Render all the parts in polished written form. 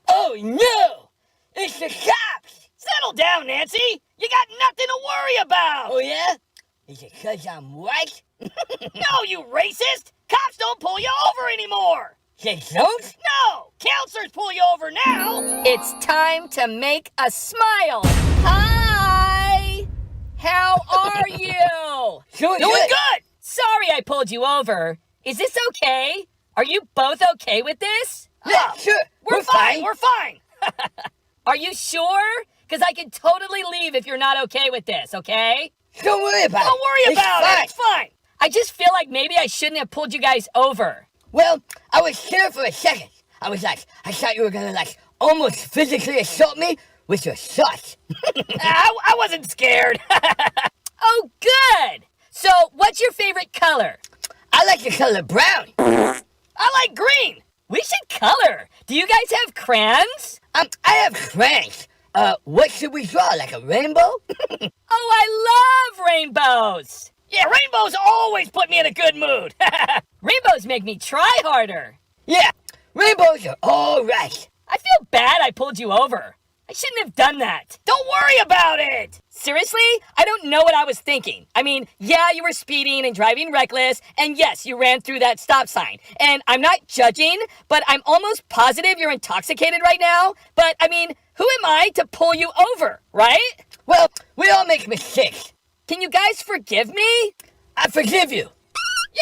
Oh no! It's the cops! Settle down, Nancy! You got nothing to worry about! Oh yeah? Is it 'cause I'm white? No, you racist! Cops don't pull you over anymore! They don't? No! Counselors pull you over now! It's time to make a smile. Hi! How are you? Doing good! Sorry I pulled you over. Is this okay? Are you both okay with this? Yeah, sure. We're fine. We're fine. Are you sure? Because I can totally leave if you're not okay with this, okay? Don't worry about it. Don't worry about it. It's fine. I just feel like maybe I shouldn't have pulled you guys over. Well, I was scared for a second. I thought you were gonna almost physically assault me with your shot. I wasn't scared. Oh, good. So, what's your favorite color? I like the color brown. I like green. We should color. Do you guys have crayons? I have crayons. What should we draw? Like a rainbow? Oh, I love rainbows. Yeah, rainbows always put me in a good mood. Rainbows make me try harder. Yeah, rainbows are all right. I feel bad I pulled you over. I shouldn't have done that. Don't worry about it. Seriously? I don't know what I was thinking. I mean, yeah, you were speeding and driving reckless, and yes, you ran through that stop sign. And I'm not judging, but I'm almost positive you're intoxicated right now. But, I mean, who am I to pull you over, right? Well, we all make mistakes. Can you guys forgive me? I forgive you.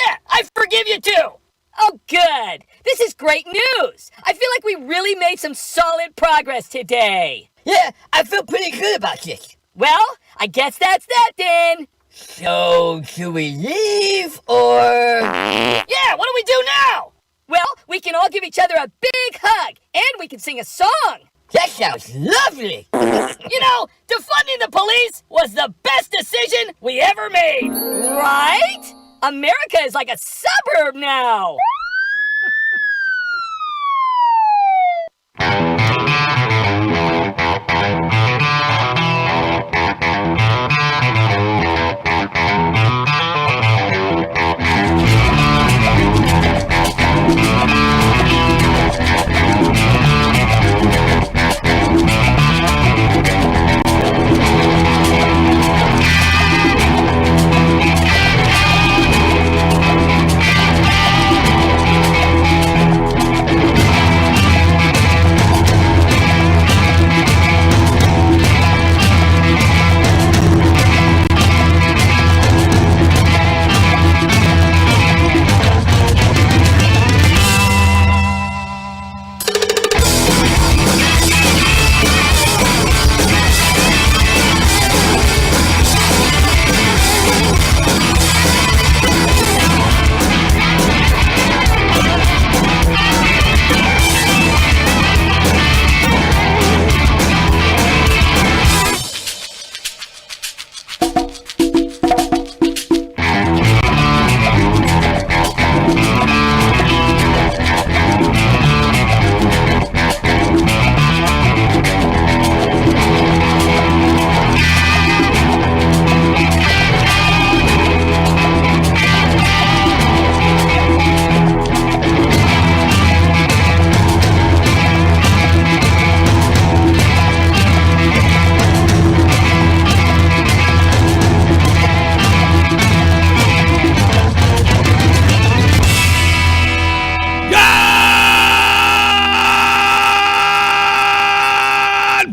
Yeah, I forgive you too. Oh, good. This is great news. I feel like we really made some solid progress today. Yeah, I feel pretty good about this. Well, I guess that's that then. So, should we leave or... Yeah, what do we do now? Well, we can all give each other a big hug, and we can sing a song. That sounds lovely. You know, defunding the police was the best decision we ever made. Right? America is like a suburb now.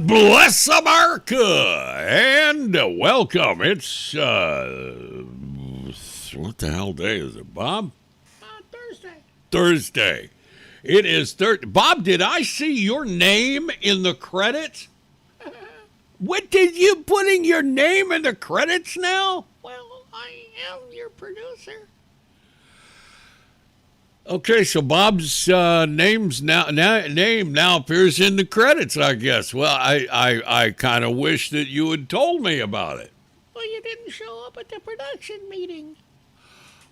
Bless America and welcome. It's what the hell day is it, Bob? Thursday. It is Thursday. Bob, did I see your name in the credits? What did you putting your name in the credits now? Well, I am your producer. Okay, so Bob's name now appears in the credits, I guess. Well, I kind of wish that you had told me about it. Well, you didn't show up at the production meeting.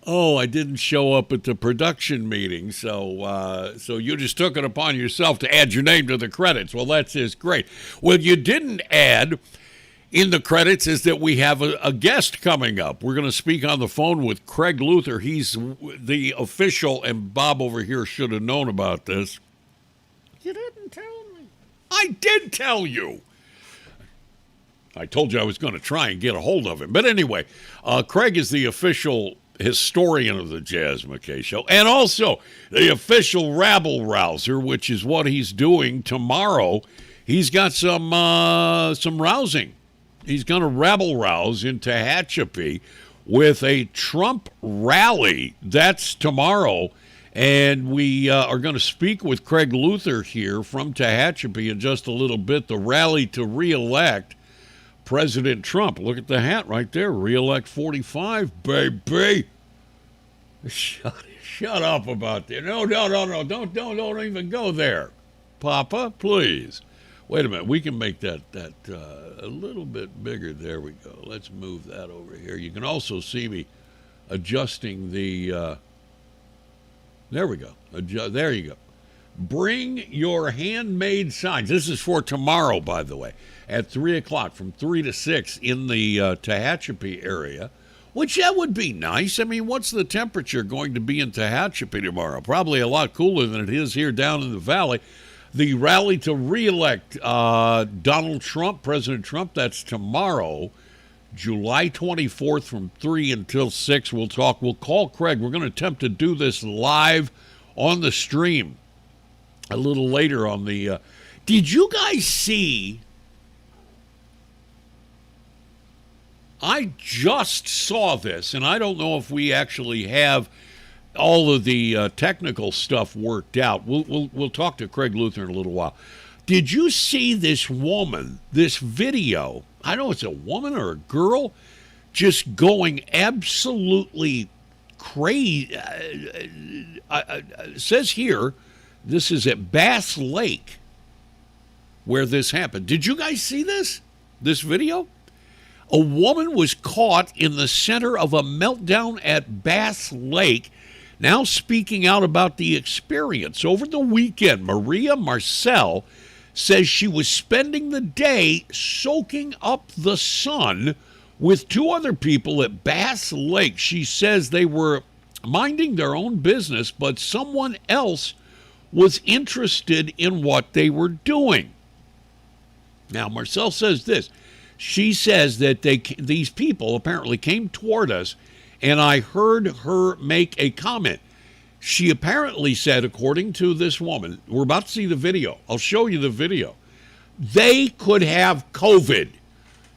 Oh, I didn't show up at the production meeting, so you just took it upon yourself to add your name to the credits. Well, that's just great. Well, you didn't add in the credits is that we have a guest coming up. We're going to speak on the phone with Craig Luther. He's the official, and Bob over here should have known about this. You didn't tell me. I did tell you. I told you I was going to try and get a hold of him. But anyway, Craig is the official historian of the Jaz McKay Show, and also the official rabble-rouser, which is what he's doing tomorrow. He's got some rousing. He's going to rabble-rouse in Tehachapi with a Trump rally. That's tomorrow. And we are going to speak with Craig Luther here from Tehachapi in just a little bit. The rally to reelect President Trump. Look at the hat right there. Reelect 45, baby. Shut up about that. No. Don't even go there. Papa, please. Wait a minute. We can make that a little bit bigger. There we go. Let's move that over here. You can also see me adjusting the... there we go. There you go. Bring your handmade signs. This is for tomorrow, by the way, at 3 o'clock, from 3 to 6 in the Tehachapi area, which that would be nice. I mean, what's the temperature going to be in Tehachapi tomorrow? Probably a lot cooler than it is here down in the valley. The rally to reelect Donald Trump, President Trump, that's tomorrow, July 24th from 3 until 6. We'll call Craig. We're going to attempt to do this live on the stream a little later on the... did you guys see... I just saw this, and I don't know if we actually have all of the technical stuff worked out. We'll talk to Craig Luther in a little while. Did you see this woman, this video? I don't know if it's a woman or a girl, just going absolutely crazy. It says here, this is at Bass Lake where this happened. Did you guys see this video? A woman was caught in the center of a meltdown at Bass Lake, now speaking out about the experience. Over the weekend, Maria Marcel says she was spending the day soaking up the sun with 2 other people at Bass Lake. She says they were minding their own business, but someone else was interested in what they were doing. Now, Marcel says this. She says that these people apparently came toward us, and I heard her make a comment. She apparently said, according to this woman, we're about to see the video. I'll show you the video. They could have COVID.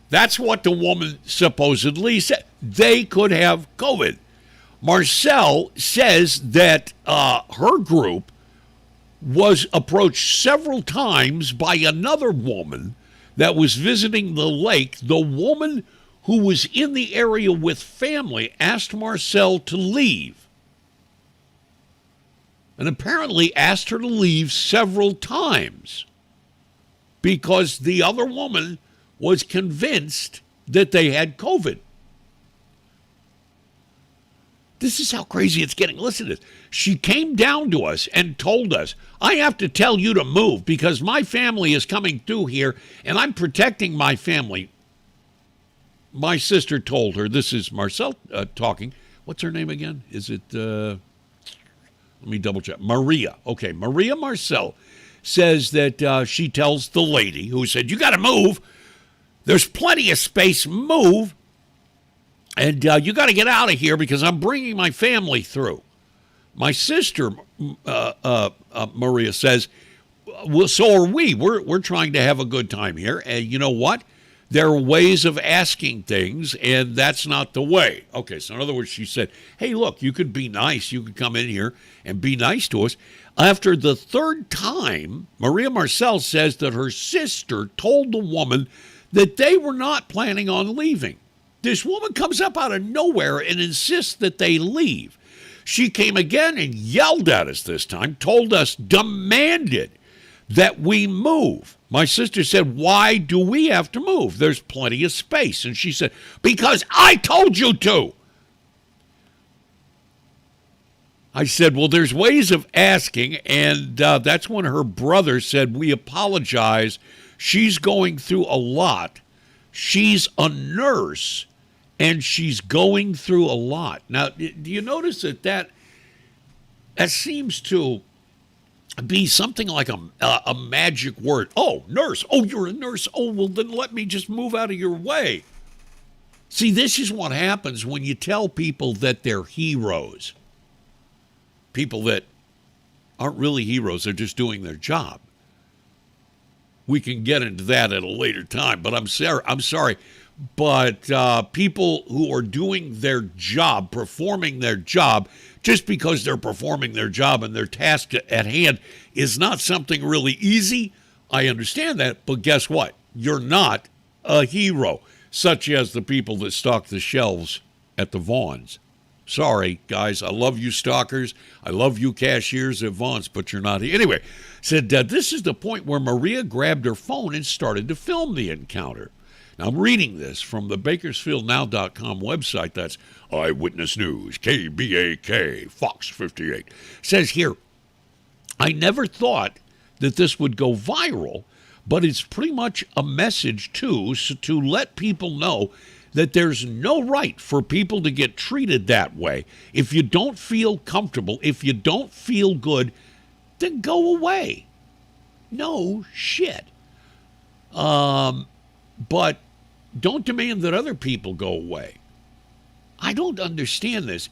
That's what the woman supposedly said. They could have COVID. Marcel says that her group was approached several times by another woman that was visiting the lake. The woman who was in the area with family asked Marcel to leave, and apparently asked her to leave several times because the other woman was convinced that they had COVID. This is how crazy it's getting. Listen to this. She came down to us and told us, I have to tell you to move because my family is coming through here and I'm protecting my family. My sister told her, this is Marcel talking. What's her name again? Is it, let me double check. Maria. Okay, Maria Marcel says that she tells the lady who said, you got to move. There's plenty of space. Move. And you got to get out of here because I'm bringing my family through. My sister, Maria, says, well, so are we. We're trying to have a good time here. And you know what? There are ways of asking things, and that's not the way. Okay, so in other words, she said, hey, look, you could be nice. You could come in here and be nice to us. After the third time, Maria Marcel says that her sister told the woman that they were not planning on leaving. This woman comes up out of nowhere and insists that they leave. She came again and yelled at us this time, told us, demanded that we move. My sister said, why do we have to move? There's plenty of space. And she said, because I told you to. I said, well, there's ways of asking. And that's when her brother said, we apologize. She's going through a lot. She's a nurse, and she's going through a lot. Now, do you notice that seems to be something like a magic word? Oh, nurse. Oh, you're a nurse. Oh, well, then let me just move out of your way. See, this is what happens when you tell people that they're heroes. People that aren't really heroes, they're just doing their job. We can get into that at a later time, but I'm sorry. But people who are doing their job, performing their job, just because they're performing their job and their task at hand is not something really easy. I understand that, but guess what? You're not a hero, such as the people that stock the shelves at the Vons. Sorry, guys. I love you stalkers. I love you cashiers at Vons, but you're not here. Anyway, said this is the point where Maria grabbed her phone and started to film the encounter. Now, I'm reading this from the BakersfieldNow.com website. That's Eyewitness News, KBAK, Fox 58. It says here, I never thought that this would go viral, but it's pretty much a message, too, so to let people know that there's no right for people to get treated that way. If you don't feel comfortable, if you don't feel good, then go away. No shit. But don't demand that other people go away. I don't understand this.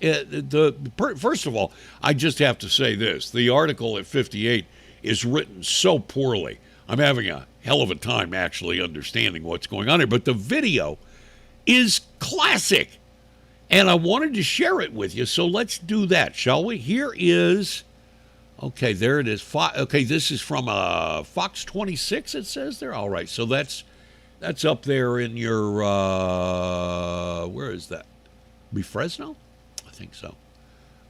First of all, I just have to say this. The article at 58 is written so poorly. I'm having a hell of a time actually understanding what's going on here. But the video is classic, and I wanted to share it with you, so let's do that, shall we? Here is, okay, there it is. Okay, this is from Fox 26, it says there. All right, so that's up there in your, where is that? Be Fresno? I think so.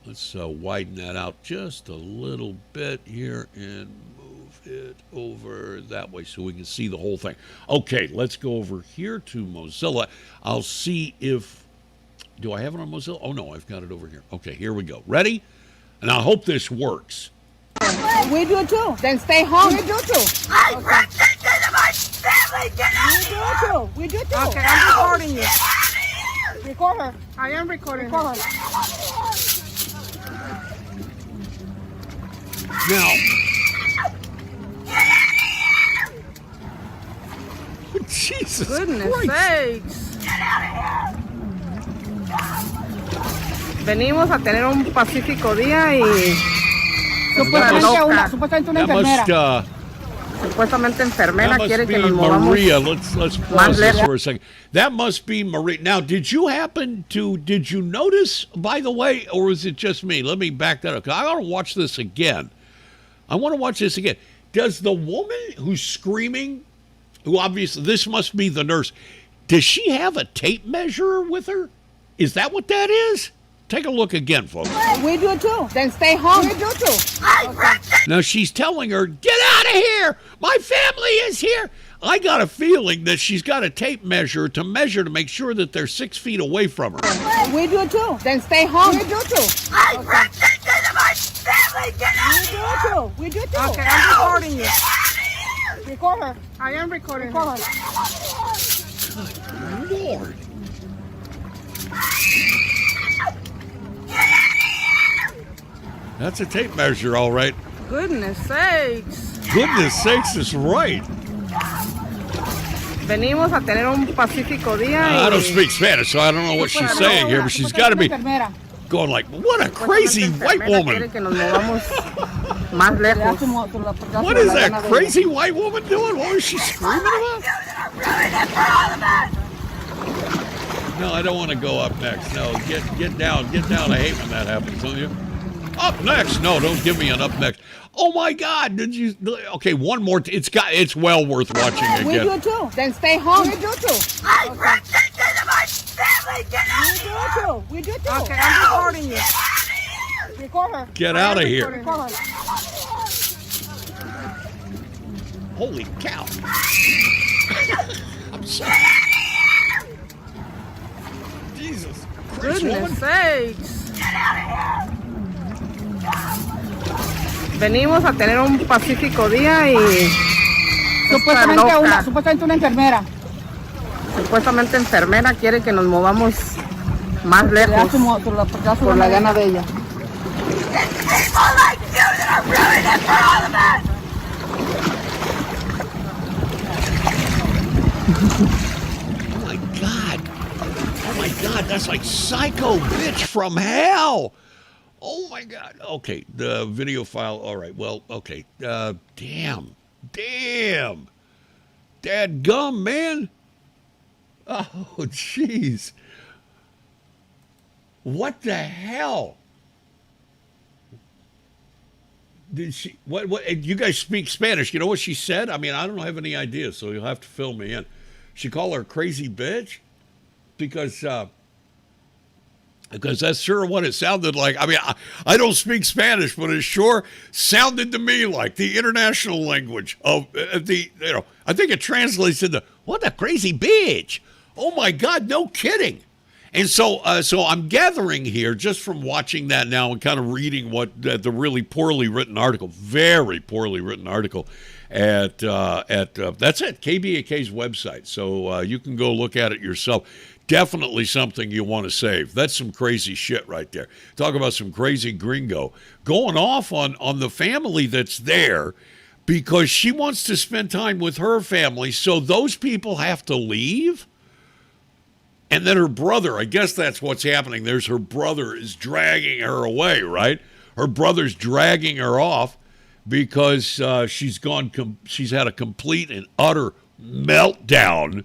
Let's widen that out just a little bit here and move it over that way so we can see the whole thing. Okay, let's go over here to Mozilla. I'll see if, do I have it on Mozilla? Oh, no, I've got it over here. Okay, here we go. Ready? And I hope this works. We do too. Then stay home. We do too. I'm protected to my family! Get out of here! We do too. Okay, I'm recording you. Get out of here! Record her. I am recording her. Now, Jesus Goodness Christ. sakes. Venimos a tener un pacífico día y supuestamente una enfermera. Supuestamente enfermera quiere que nos movamos Maria. Let's pause this lejos. for a second. That must be Maria. Now, did you notice, by the way, or was it just me? Let me back that up. I want to watch this again. Does the woman who's screaming, who obviously, this must be the nurse, does she have a tape measure with her? Is that what that is? Take a look again, folks. We do too. Then stay home. We do too. Now she's telling her, get out of here. My family is here. I got a feeling that she's got a tape measure to make sure that they're 6 feet away from her. We do too. Then stay home. We do too. I'm protected to my family! Get out of here! We do too. Okay, I'm recording you. Record her. I am recording her. Lord. That's a tape measure, all right. Goodness sakes. Goodness sakes is right. Venimos a tener un pacífico día. I don't speak Spanish, so I don't know what she's saying here, but she's got to be going like, what a crazy white woman. What is that crazy white woman doing? What was she screaming about? No, I don't want to go up next. No, get down. I hate when that happens, don't you? Up next. No, don't give me an up next. Oh my God! Did you? Okay, one more. It's well worth watching again. We do too. Then stay home. We do too. I'm protected to my family! Get out of here! We do too. Okay, I'm recording you. Record her. Get out of here! Record her. Holy cow! I'm sorry. Jesus Christ, woman. Goodness sakes. Venimos a tener un pacífico día y supuestamente una enfermera. supuestamente enfermera quiere que nos movamos más lejos por la gana de ella. Oh my God. Oh my God, that's like Psycho Bitch from hell. Oh my God. Okay, the video file. All right, well, okay. Damn. Dadgum, man. Oh, jeez. What the hell? Did she, what, you guys speak Spanish. You know what she said? I mean, I don't have any idea, so you'll have to fill me in. She called her a crazy bitch? Because that's sure what it sounded like. I mean, I don't speak Spanish, but it sure sounded to me like the international language of I think it translates into, what a crazy bitch. Oh my God, no kidding. And so I'm gathering here just from watching that now and kind of reading what the really poorly written article, very poorly written article at that's at KBAK's website. So you can go look at it yourself. Definitely something you want to save. That's some crazy shit right there. Talk about some crazy gringo going off on the family that's there because she wants to spend time with her family. So those people have to leave. And then her brother, I guess that's what's happening. There's her brother is dragging her away, right? Her brother's dragging her off because she's had a complete and utter meltdown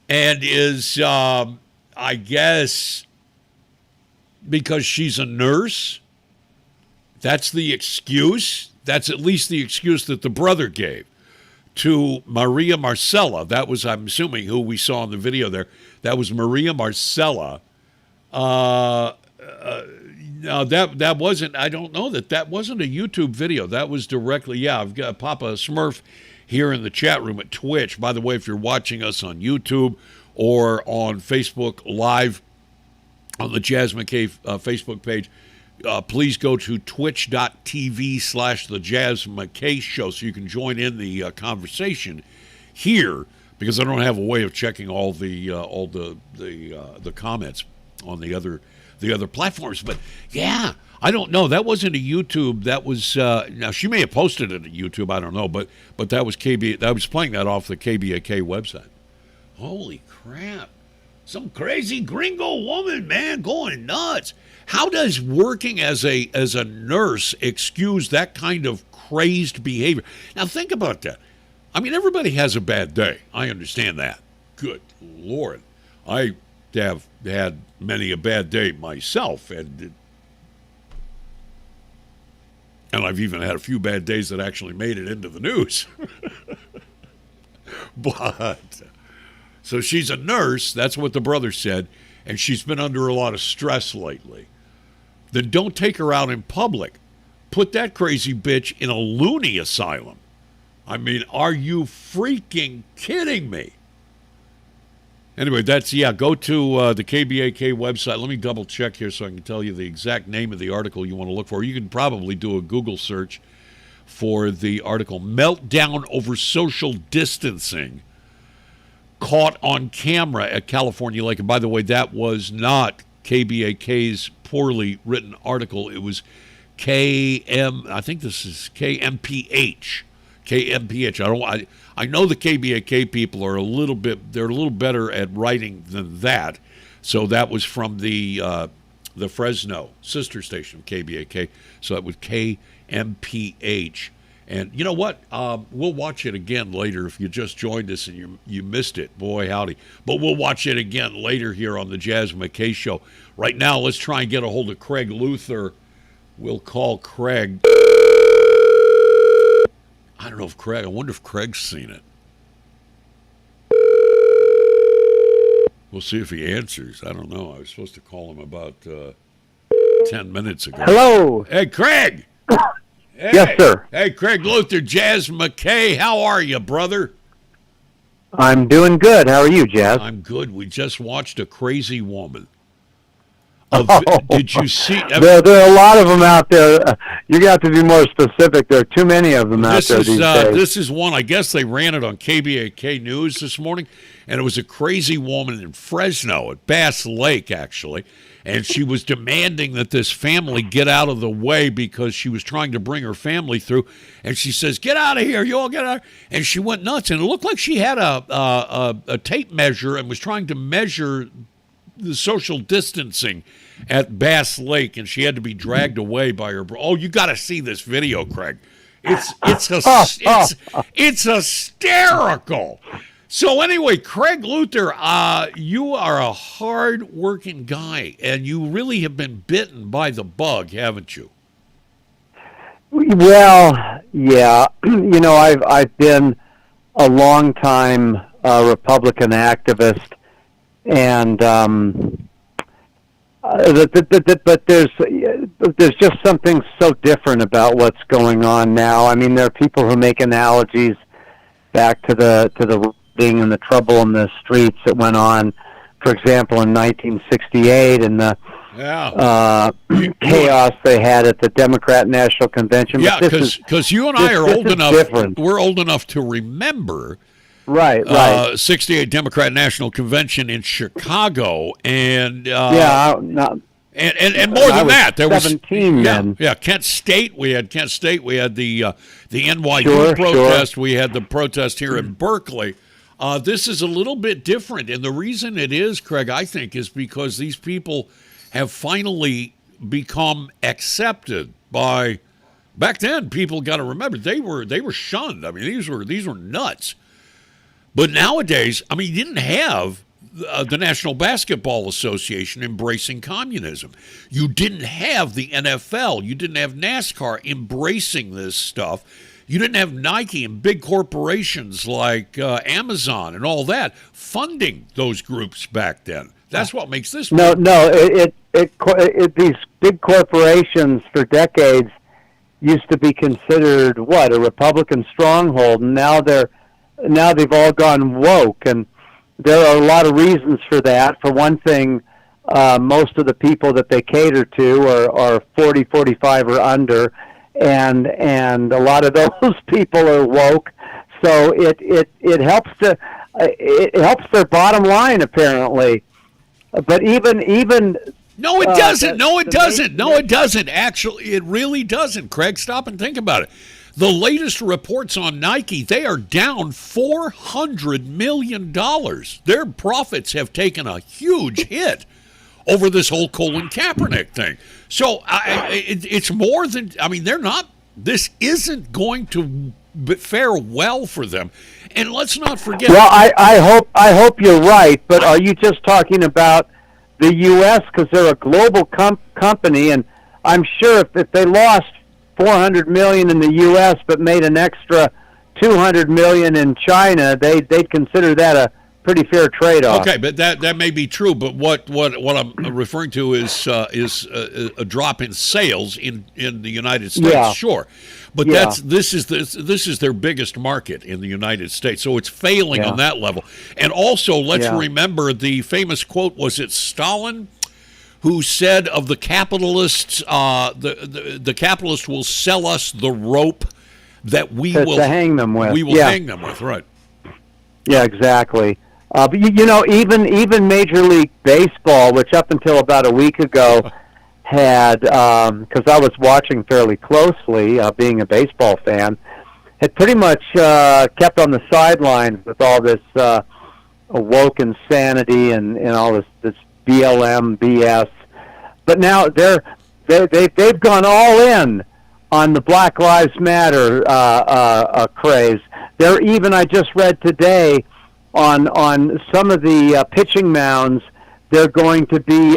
and is, I guess, because she's a nurse. That's the excuse. That's at least the excuse that the brother gave to Maria Marcella. That was, I'm assuming, who we saw in the video there. That was Maria Marcella. No, that wasn't, I don't know that wasn't a YouTube video. That was directly, yeah, I've got Papa Smurf here in the chat room at Twitch. By the way, if you're watching us on YouTube or on Facebook Live on the Jaz McKay Facebook page, please go to twitch.tv/the Jaz McKay Show so you can join in the conversation here, because I don't have a way of checking all the comments on the other platforms. But yeah, I don't know. That wasn't a YouTube. That was now she may have posted it at YouTube. I don't know, but that was I was playing that off the KBAK website. Holy crap! Some crazy gringo woman, man, going nuts. How does working as a nurse excuse that kind of crazed behavior? Now think about that. I mean, everybody has a bad day. I understand that. Good Lord. I have had many a bad day myself, and I've even had a few bad days that actually made it into the news. But, so she's a nurse, that's what the brother said, and she's been under a lot of stress lately. Then don't take her out in public. Put that crazy bitch in a loony asylum. I mean, are you freaking kidding me? Anyway, go to the KBAK website. Let me double check here so I can tell you the exact name of the article you want to look for. You can probably do a Google search for the article, Meltdown Over Social Distancing, Caught on Camera at California Lake. And by the way, that was not KBAK's poorly written article. It was I think this is KMPH. I know the KBAK people are a little better at writing than that. So that was from the Fresno sister station, KBAK. So that was KMPH. And you know what? We'll watch it again later if you just joined us and you missed it. Boy, howdy. But we'll watch it again later here on the Jaz McKay Show. Right now, let's try and get a hold of Craig Luther. We'll call Craig. I don't know if I wonder if Craig's seen it. We'll see if he answers. I don't know. I was supposed to call him about 10 minutes ago. Hello. Hey, Craig. Hey. Yes, sir. Hey, Craig Luther, Jaz McKay. How are you, brother? I'm doing good. How are you, Jaz? I'm good. We just watched a crazy woman. Did you see? There are a lot of them out there. You're going to have to be more specific. There are too many of them out there these days. This is one. I guess they ran it on KBAK News this morning, and it was a crazy woman in Fresno at Bass Lake, actually, and she was demanding that this family get out of the way because she was trying to bring her family through, and she says, "Get out of here! You all get out!" And she went nuts, and it looked like she had a tape measure and was trying to measure the social distancing at Bass Lake, and she had to be dragged away by her. Oh, you got to see this video, Craig. It's hysterical. So anyway, Craig Luther, you are a hard-working guy, and you really have been bitten by the bug, haven't you? Well, yeah. I've been a long-time Republican activist, and but there's just something so different about what's going on now. I mean, there are people who make analogies back to the rioting and the trouble in the streets that went on, for example, in 1968, and the chaos they had at the Democrat National Convention. Yeah, because you and I are old enough. Different. We're old enough to remember. Right. 68 Democrat National Convention in Chicago, and and more than that, there was 17 then. Yeah, Kent State. We had Kent State. We had the NYU protest. We had the protest here in Berkeley. This is a little bit different, and the reason it is, Craig, I think, is because these people have finally become accepted by. Back then, people got to remember they were shunned. I mean, these were nuts. But nowadays, I mean, you didn't have the National Basketball Association embracing communism. You didn't have the NFL. You didn't have NASCAR embracing this stuff. You didn't have Nike and big corporations like Amazon and all that funding those groups back then. That's what makes this. No. These big corporations for decades used to be considered a Republican stronghold, and now they've all gone woke, and there are a lot of reasons for that. For one thing, most of the people that they cater to are 40, 45 or under, and a lot of those people are woke. So it helps their bottom line, apparently. But even no, it doesn't. No, it doesn't. No, it doesn't. Actually, it really doesn't. Craig, stop and think about it. The latest reports on Nike, they are down $400 million. Their profits have taken a huge hit over this whole Colin Kaepernick thing. So it's more than, I mean, this isn't going to fare well for them. And let's not forget. Well, I hope you're right, but are you just talking about the U.S. because they're a global company, and I'm sure if they lost $400 million in the U.S. but made an extra $200 million in China, they'd consider that a pretty fair trade-off. Okay, but that may be true. But what I'm referring to is a drop in sales in the United States. Yeah. Sure, but this is their biggest market in the United States, so it's failing on that level. And also, let's remember the famous quote. Was it Stalin who said of the capitalists, the capitalists will sell us the rope that we will hang them with. We will hang them with, right? Yeah, exactly. But even Major League Baseball, which up until about a week ago had, because I was watching fairly closely, being a baseball fan, had pretty much kept on the sidelines with all this woke insanity and all this BLM BS, but now they've gone all in on the Black Lives Matter craze. They're even, I just read today, on some of the pitching mounds, they're going to be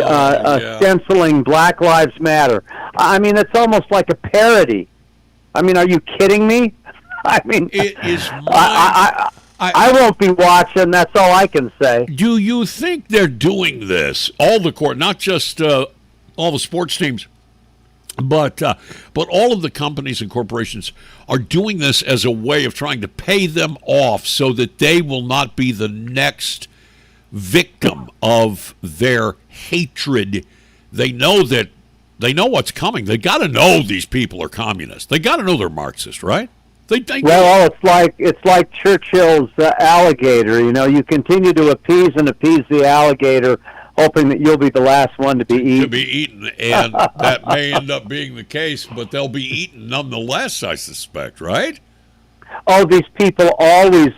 stenciling Black Lives Matter. I mean, it's almost like a parody. I mean, are you kidding me? I mean, it is. I won't be watching. That's all I can say. Do you think they're doing this? All the court, not just all the sports teams, but all of the companies and corporations are doing this as a way of trying to pay them off so that they will not be the next victim of their hatred they know what's coming. They got to know these people are communists. They got to know they're Marxist, right? Well, it's like Churchill's alligator. You know, you continue to appease the alligator, hoping that you'll be the last one to be eaten. And that may end up being the case, but they'll be eaten nonetheless, I suspect, right? Oh, these people always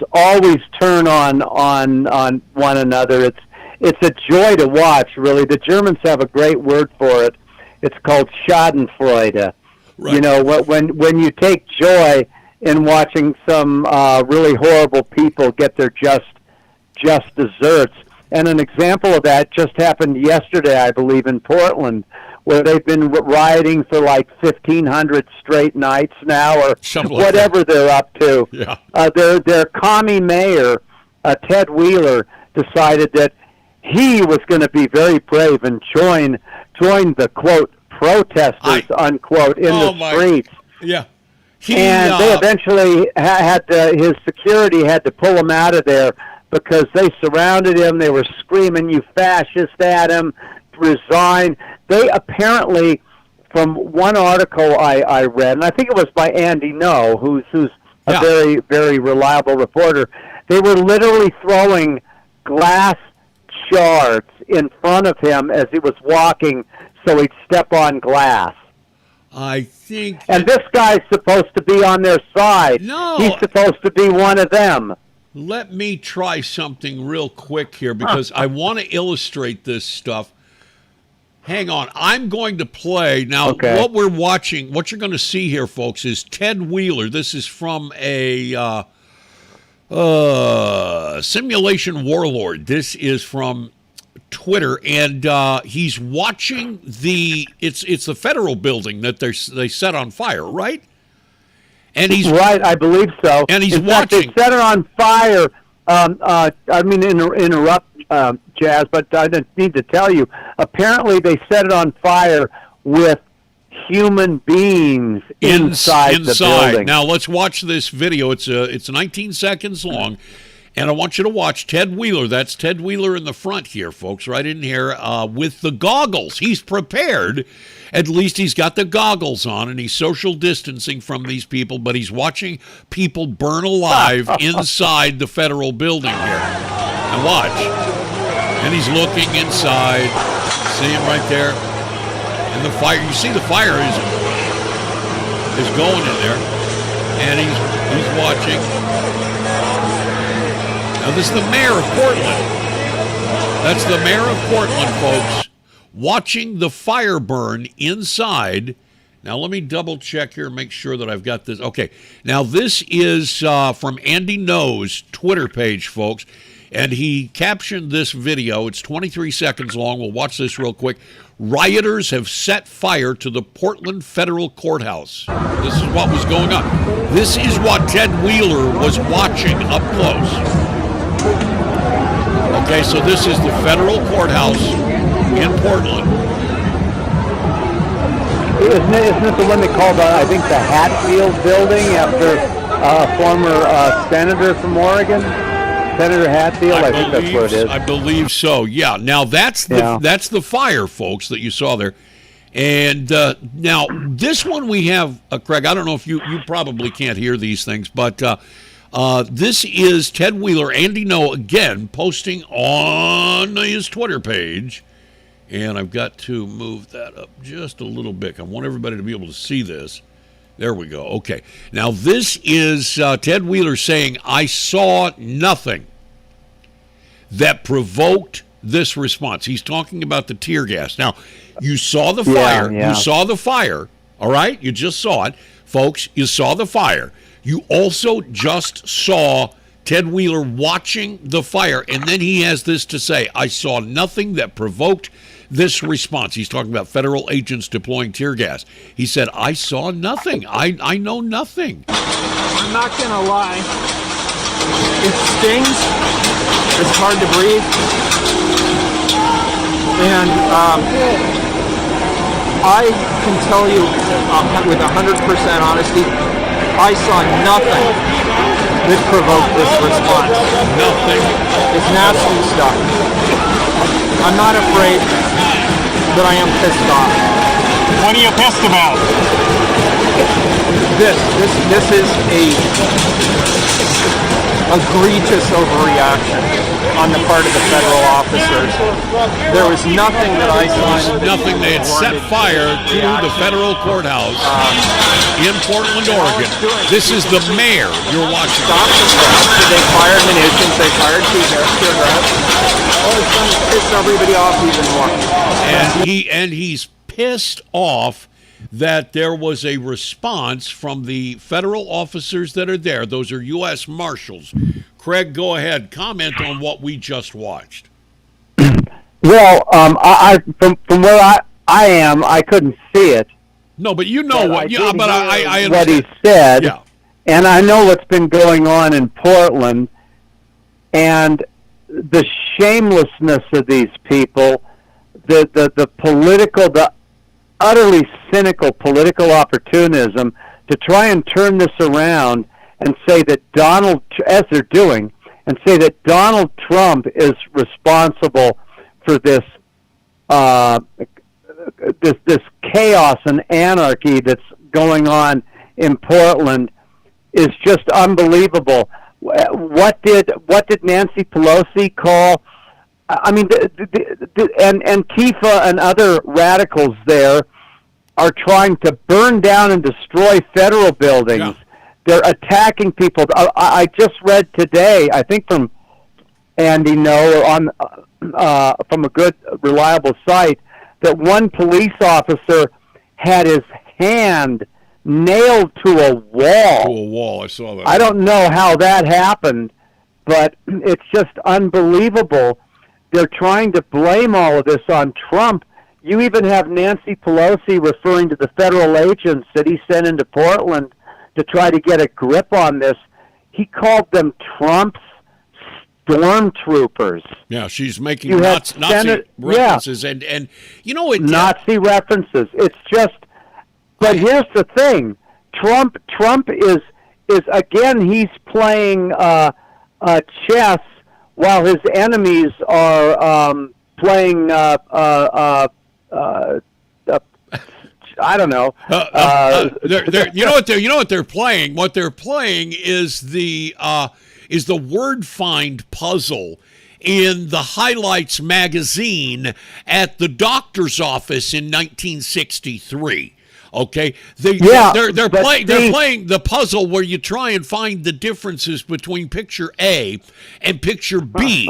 turn on one another. It's a joy to watch, really. The Germans have a great word for it. It's called Schadenfreude. Right. You know, when you take joy in watching some really horrible people get their just desserts. And an example of that just happened yesterday, I believe, in Portland, where they've been rioting for like 1,500 straight nights now, or whatever they're up to. Yeah. Their commie mayor, Ted Wheeler, decided that he was going to be very brave and join the, quote, protesters, unquote, in the streets. Yeah. They eventually his security had to pull him out of there because they surrounded him. They were screaming, "You fascist," at him, resign. They apparently, from one article I read, and I think it was by Andy No, who's a very, very reliable reporter, they were literally throwing glass shards in front of him as he was walking so he'd step on glass. I think... And this guy's supposed to be on their side. No. He's supposed to be one of them. Let me try something real quick here because I want to illustrate this stuff. Hang on. I'm going to play. Now, what we're watching, what you're going to see here, folks, is Ted Wheeler. This is from a Simulation Warlord. This is from Twitter, and he's watching it's the federal building that they set on fire, right? And he's right, I believe so. And he's in fact, watching. They set it on fire. I mean, interrupt, Jazz, but I need to tell you. Apparently, they set it on fire with human beings inside the building. Now, let's watch this video. It's 19 seconds long. And I want you to watch Ted Wheeler. That's Ted Wheeler in the front here, folks, right in here with the goggles. He's prepared. At least he's got the goggles on, and he's social distancing from these people, but he's watching people burn alive inside the federal building here. And watch. And he's looking inside. See him right there? And the fire, you see the fire is going in there. And he's watching. Now, this is the mayor of Portland. That's the mayor of Portland, folks, watching the fire burn inside. Now, let me double check here, make sure that I've got this. Okay, now this is from Andy No's Twitter page, folks, and he captioned this video. It's 23 seconds long. We'll watch this real quick. Rioters have set fire to the Portland Federal Courthouse. This is what was going on. This is what Ted Wheeler was watching up close. Okay, so this is the federal courthouse in Portland. Isn't it the one they called, I think, the Hatfield building after a former senator from Oregon? Senator Hatfield, I think that's what it is. I believe so, yeah. Now, that's the fire, folks, that you saw there. And now, this one we have, Craig, I don't know if you probably can't hear these things, but... this is Ted Wheeler, Andy No, again, posting on his Twitter page. And I've got to move that up just a little bit. I want everybody to be able to see this. There we go. Okay. Now, this is Ted Wheeler saying, I saw nothing that provoked this response. He's talking about the tear gas. Now, you saw the fire. Yeah. You saw the fire. All right? You just saw it. Folks, you saw the fire. You also just saw Ted Wheeler watching the fire, and then he has this to say, I saw nothing that provoked this response. He's talking about federal agents deploying tear gas. He said, I saw nothing. I know nothing. I'm not going to lie. It stings. It's hard to breathe. And I can tell you with 100% honesty, I saw nothing that provoked this response. Nothing. It's nasty stuff. I'm not afraid. that I am pissed off. What are you pissed about? This is a egregious overreaction on the part of the federal officers. There was nothing that I saw. Nothing. They had set fire to the federal courthouse in Portland, Oregon. This is the mayor you're watching. Stop the press. They fired munitions. They fired tear gas. All it's done is piss everybody off even more. And he's pissed off that there was a response from the federal officers that are there. Those are U.S. Marshals. Craig, go ahead. Comment on what we just watched. Well, I from where I am, I couldn't see it. No, but you know what? Yeah, but I understand what he said. Yeah. And I know what's been going on in Portland, and the shamelessness of these people, the political, the utterly cynical political opportunism to try and turn this around and say that as they're doing, and say that Donald Trump is responsible for this this chaos and anarchy that's going on in Portland is just unbelievable. What did Nancy Pelosi call? I mean, and Antifa and other radicals there are trying to burn down and destroy federal buildings. Yeah. They're attacking people. I just read today, I think from Andy No, on from a good, reliable site, that one police officer had his hand nailed to a wall. To a wall, I saw that. I don't know how that happened, but it's just unbelievable. They're trying to blame all of this on Trump. You even have Nancy Pelosi referring to the federal agents that he sent into Portland to try to get a grip on this. He called them Trump's stormtroopers. Yeah, she's making Nazi references, and you know it. Nazi references. It's just. But here's the thing: Trump is again. He's playing chess while his enemies are playing. I don't know. You know what they're playing. What they're playing is the word find puzzle in the Highlights magazine at the doctor's office in 1963. Okay, they're playing the puzzle where you try and find the differences between picture A and picture B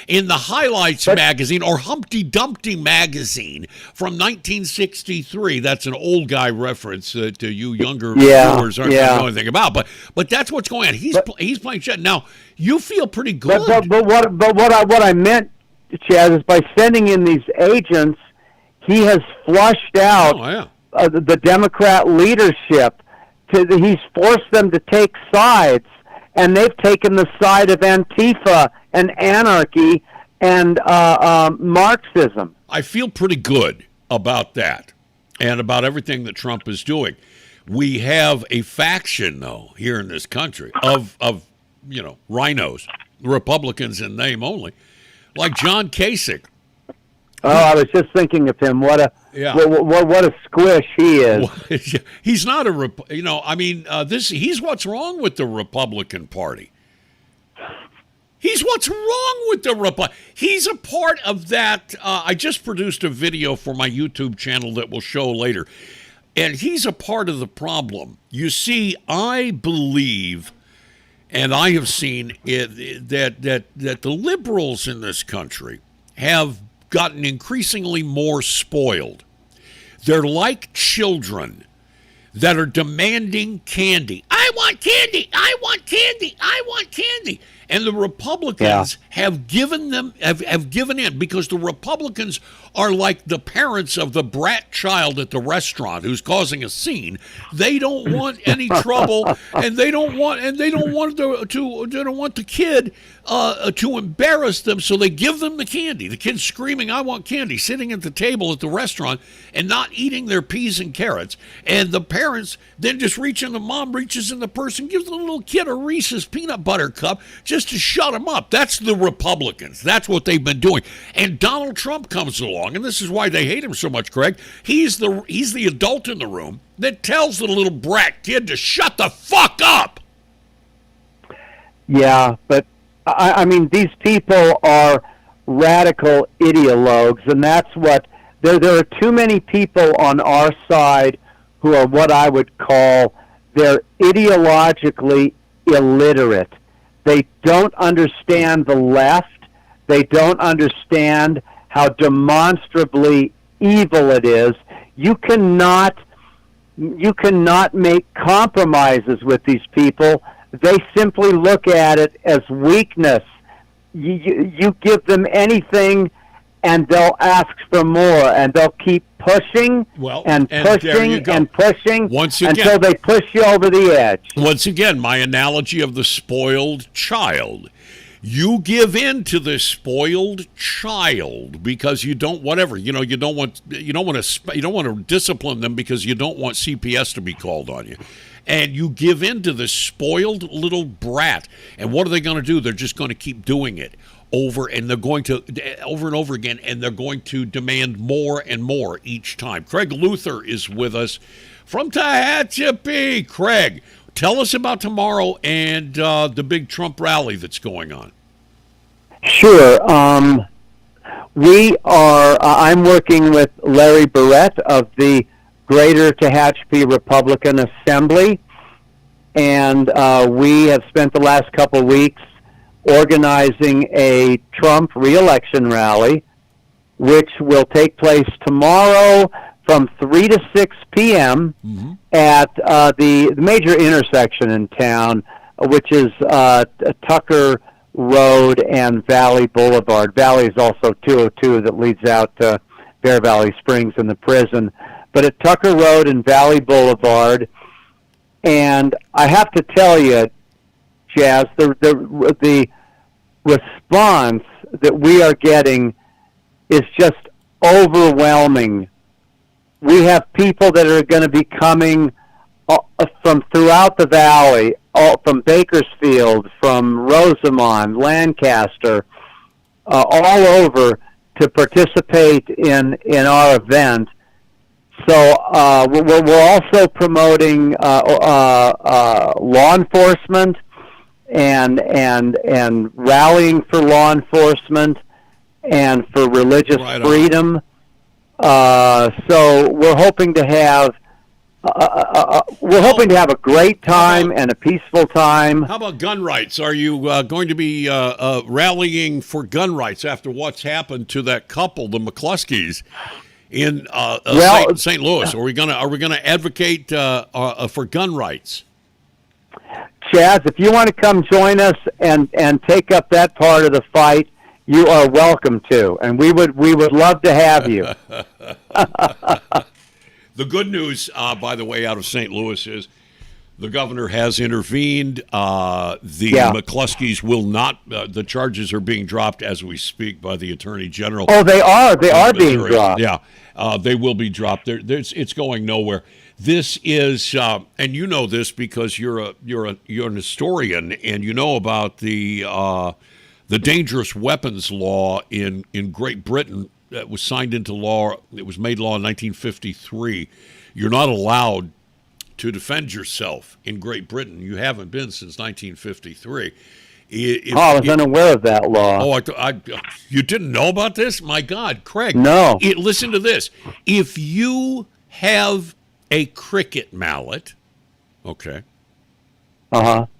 in the Highlights magazine or Humpty Dumpty magazine from 1963. That's an old guy reference to you younger viewers aren't going to know anything about. But that's what's going on. He's playing shit. Now you feel pretty good. But what I meant, Chaz, is by sending in these agents, he has flushed out. Oh, yeah. The Democrat leadership, he's forced them to take sides, and they've taken the side of Antifa and anarchy and Marxism. I feel pretty good about that and about everything that Trump is doing. We have a faction, though, here in this country of rhinos, Republicans in name only, like John Kasich. Oh, I was just thinking of him. What a squish he is. He's not he's what's wrong with the Republican Party. He's what's wrong with the Republican. He's a part of that. I just produced a video for my YouTube channel that we'll show later, and he's a part of the problem. You see, I believe, and I have seen it, that the liberals in this country have gotten increasingly more spoiled. They're like children that are demanding candy. I want candy. I want candy. I want candy. And the Republicans have given in because the Republicans are like the parents of the brat child at the restaurant who's causing a scene. They don't want any trouble, and they don't want the kid to embarrass them, so they give them the candy. The kid's screaming, "I want candy," sitting at the table at the restaurant and not eating their peas and carrots. And the parents then just reach in, the mom reaches in the purse and gives the little kid a Reese's peanut butter cup just to shut them up. That's the Republicans. That's what they've been doing. And Donald Trump comes along, and this is why they hate him so much, Craig. He's the adult in the room that tells the little brat kid to shut the fuck up. Yeah, but I mean, these people are radical ideologues, and that's what there are too many people on our side who are what I would call, they're ideologically illiterate. They don't understand the left. They don't understand how demonstrably evil it is. You cannot make compromises with these people. They simply look at it as weakness. You give them anything, and they'll ask for more, and they'll keep pushing and pushing and pushing until they push you over the edge. Once again, my analogy of the spoiled child. You give in to this spoiled child because you don't want to discipline them because you don't want CPS to be called on you. And you give in to this spoiled little brat. And what are they going to do? They're just going to keep doing it over and over again, and they're going to demand more and more each time. Craig Luther is with us from Tehachapi. Craig, tell us about tomorrow and the big Trump rally that's going on. Sure. I'm working with Larry Barrett of the Greater Tehachapi Republican Assembly, and we have spent the last couple of weeks organizing a Trump re-election rally, which will take place tomorrow from 3 to 6 p.m. At the major intersection in town, which is Tucker Road and Valley Boulevard. Valley is also 202 that leads out to Bear Valley Springs and the prison. But at Tucker Road and Valley Boulevard, and I have to tell you, Jazz, the response that we are getting is just overwhelming. We have people that are going to be coming from throughout the valley, from Bakersfield, from Rosamond, Lancaster, all over to participate in our event. So we're also promoting law enforcement and rallying for law enforcement and for religious freedom. So we're hoping to have a great time and a peaceful time. How about gun rights? Are you going to be rallying for gun rights after what's happened to that couple, the McCluskeys, in St. Louis? Are we gonna advocate for gun rights? Chaz, if you want to come join us and take up that part of the fight, you are welcome to, and we would love to have you. The good news, by the way, out of St. Louis is the governor has intervened. McCluskeys will not. The charges are being dropped as we speak by the Attorney General. Oh, they are. They are being dropped. Yeah, they will be dropped. It's going nowhere. This is, and you know this because you're an historian, and you know about the dangerous weapons law in Great Britain that was signed into law. It was made law in 1953. You're not allowed to defend yourself in Great Britain. You haven't been since 1953. I was unaware of that law. Oh, you didn't know about this? My God, Craig. No. Listen to this. If you have a cricket mallet, okay.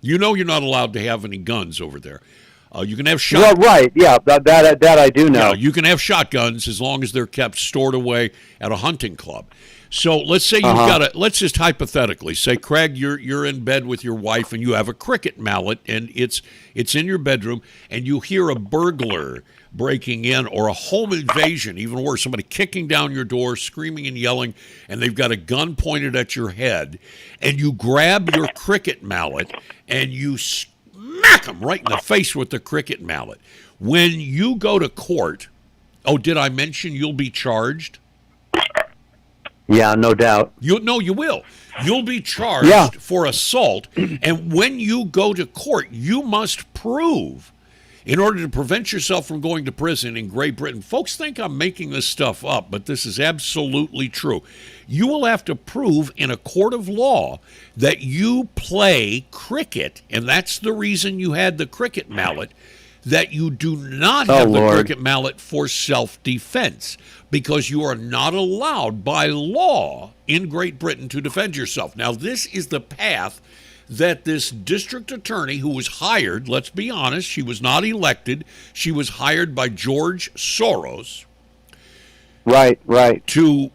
You know you're not allowed to have any guns over there. You can have shotguns. Well, right, yeah, that I do know. Yeah, you can have shotguns as long as they're kept stored away at a hunting club. So let's say let's just hypothetically say, Craig, you're in bed with your wife and you have a cricket mallet and it's in your bedroom and you hear a burglar breaking in or a home invasion, even worse, somebody kicking down your door, screaming and yelling, and they've got a gun pointed at your head, and you grab your cricket mallet and you smack them right in the face with the cricket mallet. When you go to court, did I mention you'll be charged? Yeah, no doubt. You will. You'll be charged for assault, and when you go to court, you must prove, in order to prevent yourself from going to prison in Great Britain. Folks think I'm making this stuff up, but this is absolutely true. You will have to prove in a court of law that you play cricket, and that's the reason you had the cricket mallet, that you do not have the cricket mallet for self-defense, because you are not allowed by law in Great Britain to defend yourself. Now, this is the path that this district attorney, who was hired, let's be honest, she was not elected, she was hired by George Soros. Right. To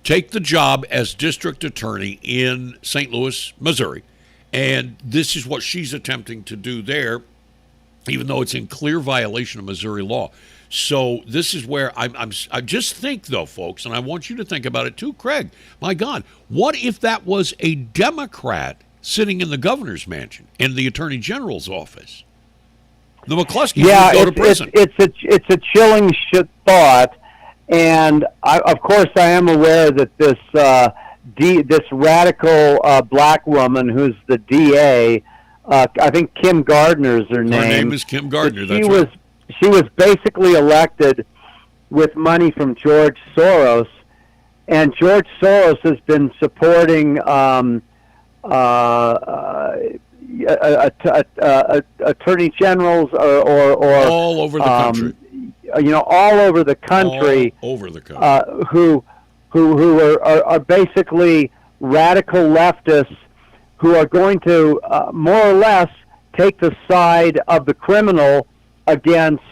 take the job as district attorney in St. Louis, Missouri. And this is what she's attempting to do there, even though it's in clear violation of Missouri law. So this is where I just think, though, folks, and I want you to think about it too, Craig. My God, what if that was a Democrat sitting in the governor's mansion in the attorney general's office? The McCluskey would go to prison. It's a chilling thought, and of course I am aware that this radical black woman who's the DA, I think Kim Gardner is her name. Her name is Kim Gardner. That's right. She was basically elected with money from George Soros, and George Soros has been supporting attorney generals or all over the country. All over the country. All over the country. Who are basically radical leftists who are going to more or less take the side of the criminal against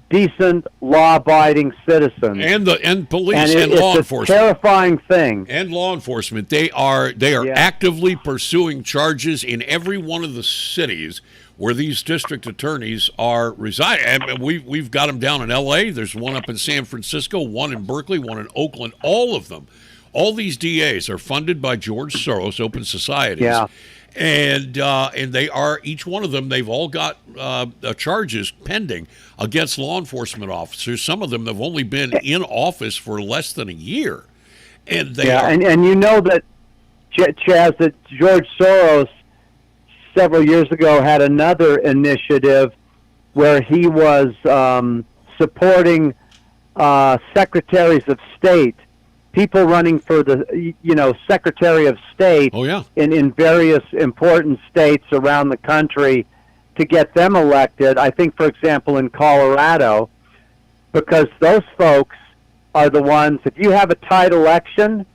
decent, law-abiding citizens, and police and law enforcement. It's a terrifying thing. And law enforcement, they are actively pursuing charges in every one of the cities where these district attorneys are residing. And we've got them down in L.A. There's one up in San Francisco, one in Berkeley, one in Oakland. All of them, all these DAs are funded by George Soros, open societies. Yeah. And they are, each one of them, they've all got charges pending against law enforcement officers. Some of them have only been in office for less than a year. And they are. And you know that, Chaz, that George Soros several years ago had another initiative where he was supporting secretaries of state, people running for the Secretary of State in various important states around the country to get them elected. I think, for example, in Colorado, because those folks are the ones, if you have a tight election,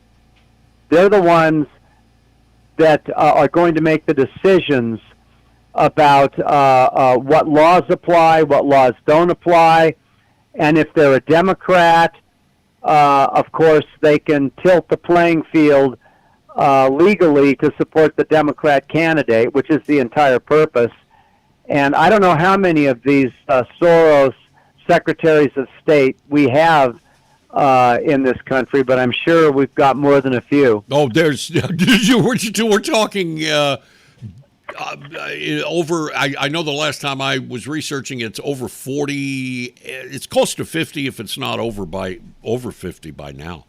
they're the ones that are going to make the decisions about what laws apply, what laws don't apply, and if they're a Democrat, of course, they can tilt the playing field legally to support the Democrat candidate, which is the entire purpose. And I don't know how many of these Soros secretaries of state we have in this country, but I'm sure we've got more than a few. Oh, we're talking over, I know the last time I was researching, it's over 40, it's close to 50 if it's not over 50 by now.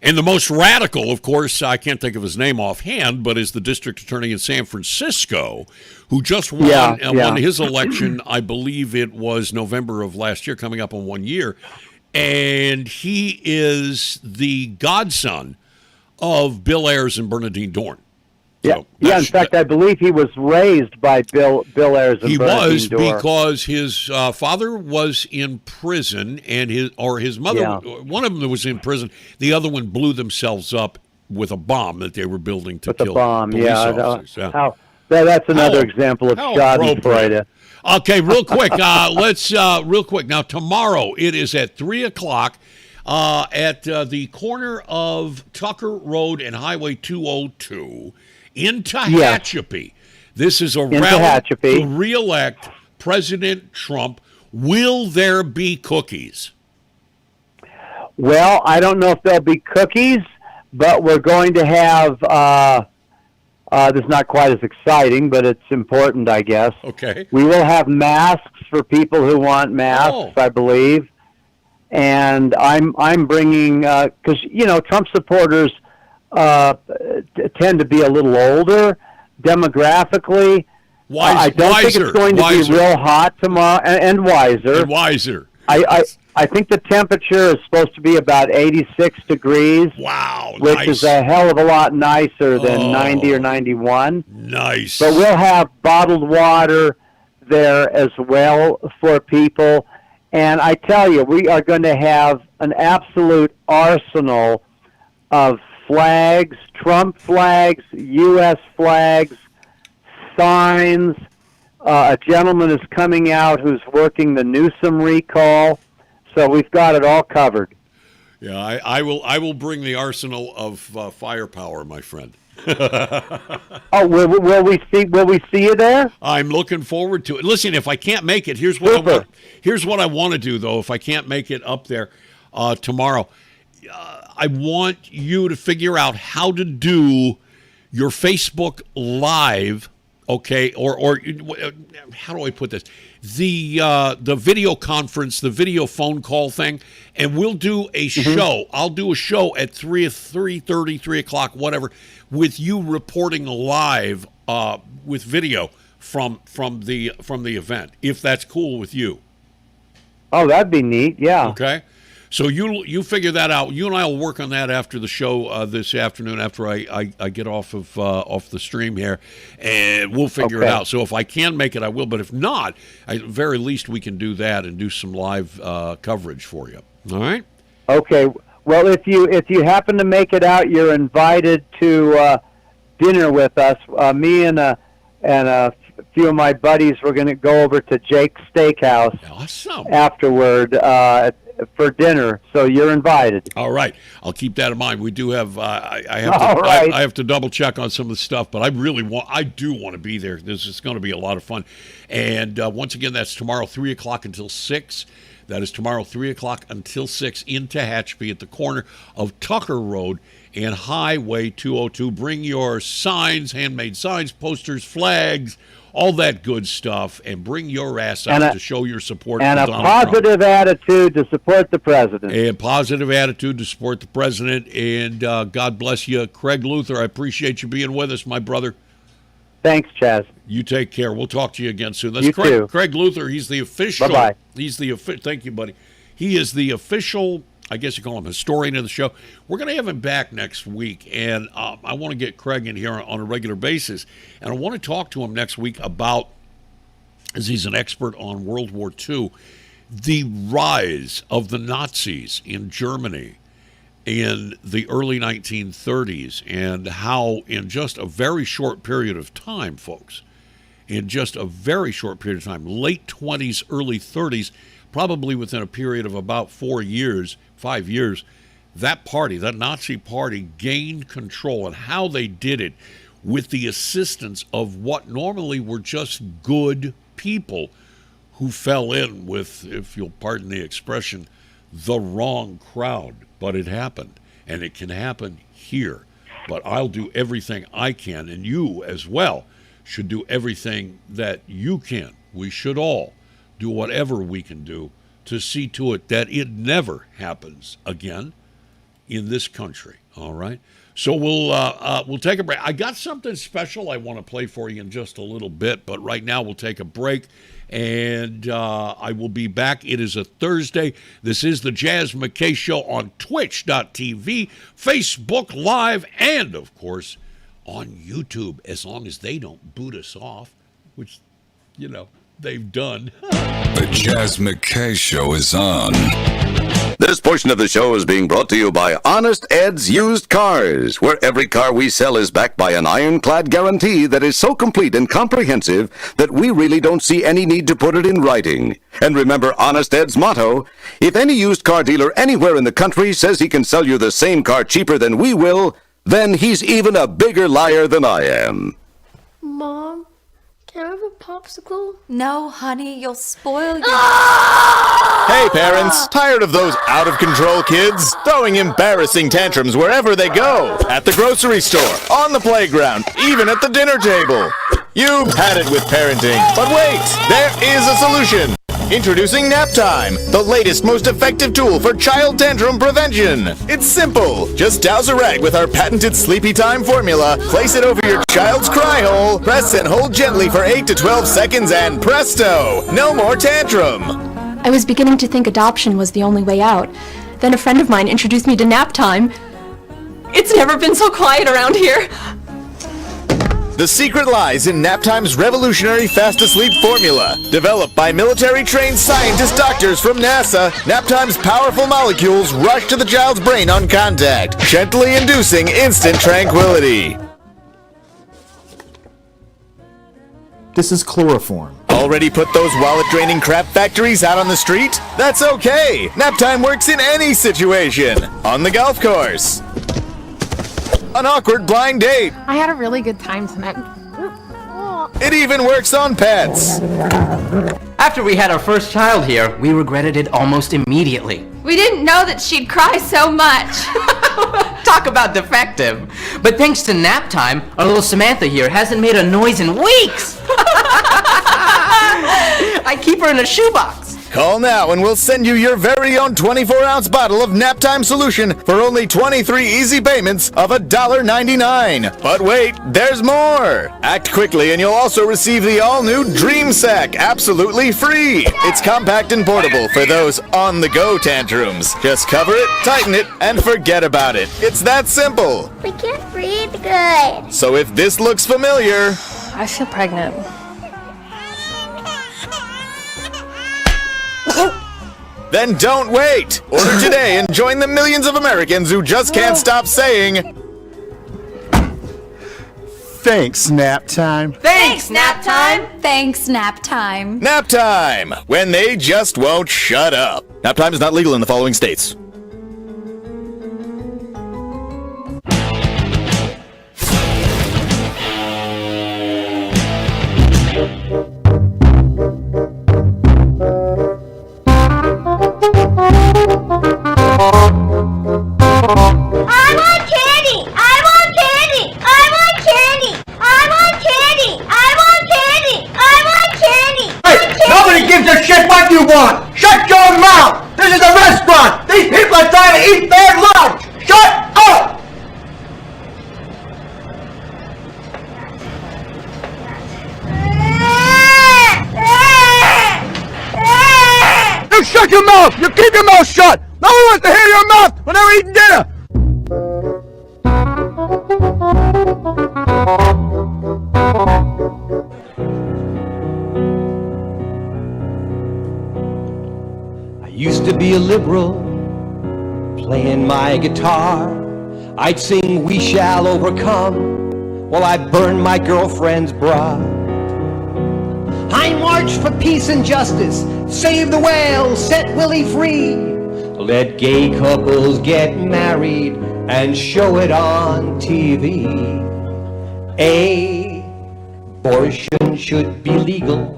And the most radical, of course, I can't think of his name offhand, but is the district attorney in San Francisco, who just won his election. I believe it was November of last year, coming up on 1 year. And he is the godson of Bill Ayers and Bernadine Dorn. So in fact, I believe he was raised by Bill Ayers and Bernadine Dorn. He was, because his father was in prison, and his mother, one of them was in prison. The other one blew themselves up with a bomb that they were building to kill police officers. That's another example of Schadenfreude. Okay, real quick. Let's real quick. Now, tomorrow it is at 3:00 at the corner of Tucker Road and Highway 202 in Tehachapi. This is a rally to re-elect President Trump. Will there be cookies? Well, I don't know if there'll be cookies, but we're going to have. This is not quite as exciting, but it's important, I guess. Okay. We will have masks for people who want masks, I believe. and I'm bringing because Trump supporters tend to be a little older demographically. I don't think it's going to be real hot tomorrow, and wiser. And wiser. I think the temperature is supposed to be about 86 degrees. Wow, which nice. is a hell of a lot nicer than 90 or 91. Nice. But we'll have bottled water there as well for people. And I tell you, we are going to have an absolute arsenal of flags, Trump flags, U.S. flags, signs. A gentleman is coming out who's working the Newsom recall. So we've got it all covered. Yeah, I will bring the arsenal of firepower, my friend. Oh, will we see you there? I'm looking forward to it. Listen, if I can't make it, here's what I want to do though. If I can't make it up there tomorrow, I want you to figure out how to do your Facebook Live. Okay, or how do I put this? The video conference, the video phone call thing, and we'll do a show. I'll do a show at 3:30, 3 o'clock, whatever, with you reporting live with video from the event, if that's cool with you. Oh, that'd be neat. Yeah. Okay. So you figure that out. You and I will work on that after the show this afternoon. After I get off the stream here, and we'll figure it out. So if I can make it, I will. But if not, at the very least we can do that and do some live coverage for you. All right. Okay. Well, if you happen to make it out, you're invited to dinner with us. Me and a few of my buddies, we're going to go over to Jake's Steakhouse. Awesome. Afterward. For dinner, so you're invited. All right, I'll keep that in mind. We do have I have to double check on some of the stuff, but I do want to be there. This is going to be a lot of fun. And once again, that's tomorrow 3 o'clock until 6. That is tomorrow 3 o'clock until 6 in Tehachapi at the corner of Tucker Road and Highway 202. Bring your signs, handmade signs, posters, flags, all that good stuff, and bring your ass out to show your support and for a Donald positive Trump. Attitude to support the president. A positive attitude to support the president, and God bless you. Craig Luther, I appreciate you being with us, my brother. Thanks, Chaz. You take care. We'll talk to you again soon. That's You too. Craig Luther. He's the official. Bye-bye. Thank you, buddy. He is the official, I guess you call him, historian of the show. We're going to have him back next week, and I want to get Craig in here on a regular basis, and I want to talk to him next week about, as he's an expert on World War II, the rise of the Nazis in Germany in the early 1930s, and how in just a very short period of time, folks, in just a very short period of time, late 20s, early 30s, probably within a period of about 5 years, that Nazi party gained control, and how they did it with the assistance of what normally were just good people who fell in with, if you'll pardon the expression, the wrong crowd. But it happened, and it can happen here. But I'll do everything I can, and you as well should do everything that you can. We should all do whatever we can do to see to it that it never happens again in this country. All right? So we'll take a break. I got something special I want to play for you in just a little bit, but right now we'll take a break, and I will be back. It is a Thursday. This is the Jaz McKay Show on Twitch.tv, Facebook Live, and, of course, on YouTube, as long as they don't boot us off, which, they've done. The Jaz McKay Show is on. This portion of the show is being brought to you by Honest Ed's Used Cars, where every car we sell is backed by an ironclad guarantee that is so complete and comprehensive that we really don't see any need to put it in writing. And remember Honest Ed's motto: if any used car dealer anywhere in the country says he can sell you the same car cheaper than we will, then he's even a bigger liar than I am. Mom, can I have a popsicle? No, honey, you'll spoil your... Hey, parents, tired of those out-of-control kids throwing embarrassing tantrums wherever they go? At the grocery store, on the playground, even at the dinner table. You've had it with parenting, but wait, there is a solution. Introducing Nap Time, the latest, most effective tool for child tantrum prevention. It's simple. Just douse a rag with our patented Sleepy Time formula, place it over your child's cry hole, press and hold gently for 8 to 12 seconds, and presto! No more tantrum. I was beginning to think adoption was the only way out. Then a friend of mine introduced me to Nap Time. It's never been so quiet around here. The secret lies in Nap Time's revolutionary fast-asleep formula. Developed by military-trained scientist doctors from NASA, Nap Time's powerful molecules rush to the child's brain on contact, gently inducing instant tranquility. This is chloroform. Already put those wallet-draining crap factories out on the street? That's okay! Nap Time works in any situation. On the golf course. An awkward blind date. I had a really good time tonight. It even works on pets. After we had our first child here, we regretted it almost immediately. We didn't know that she'd cry so much. Talk about defective. But thanks to Nap Time, our little Samantha here hasn't made a noise in weeks. I keep her in a shoebox. Call now and we'll send you your very own 24-ounce bottle of Nap Time solution for only 23 easy payments of $1.99. But wait, there's more! Act quickly and you'll also receive the all-new Dream Sack absolutely free. It's compact and portable for those on-the-go tantrums. Just cover it, tighten it, and forget about it. It's that simple. We can't breathe good. So if this looks familiar... I feel pregnant. Then don't wait! Order today and join the millions of Americans who just can't stop saying... Thanks, Nap Time. Thanks, Nap Time. Thanks, Nap Time. Nap Time! When they just won't shut up. Nap Time is not legal in the following states. You want? Shut your mouth! This is a restaurant! These people are trying to eat their lunch! Shut up! You shut your mouth! You keep your mouth shut! No one wants to hear your mouth when they're eating dinner! Used to be a liberal, playing my guitar. I'd sing "We Shall Overcome" while I burned my girlfriend's bra. I marched for peace and justice, save the whales, set Willie free. Let gay couples get married and show it on TV. Abortion should be legal,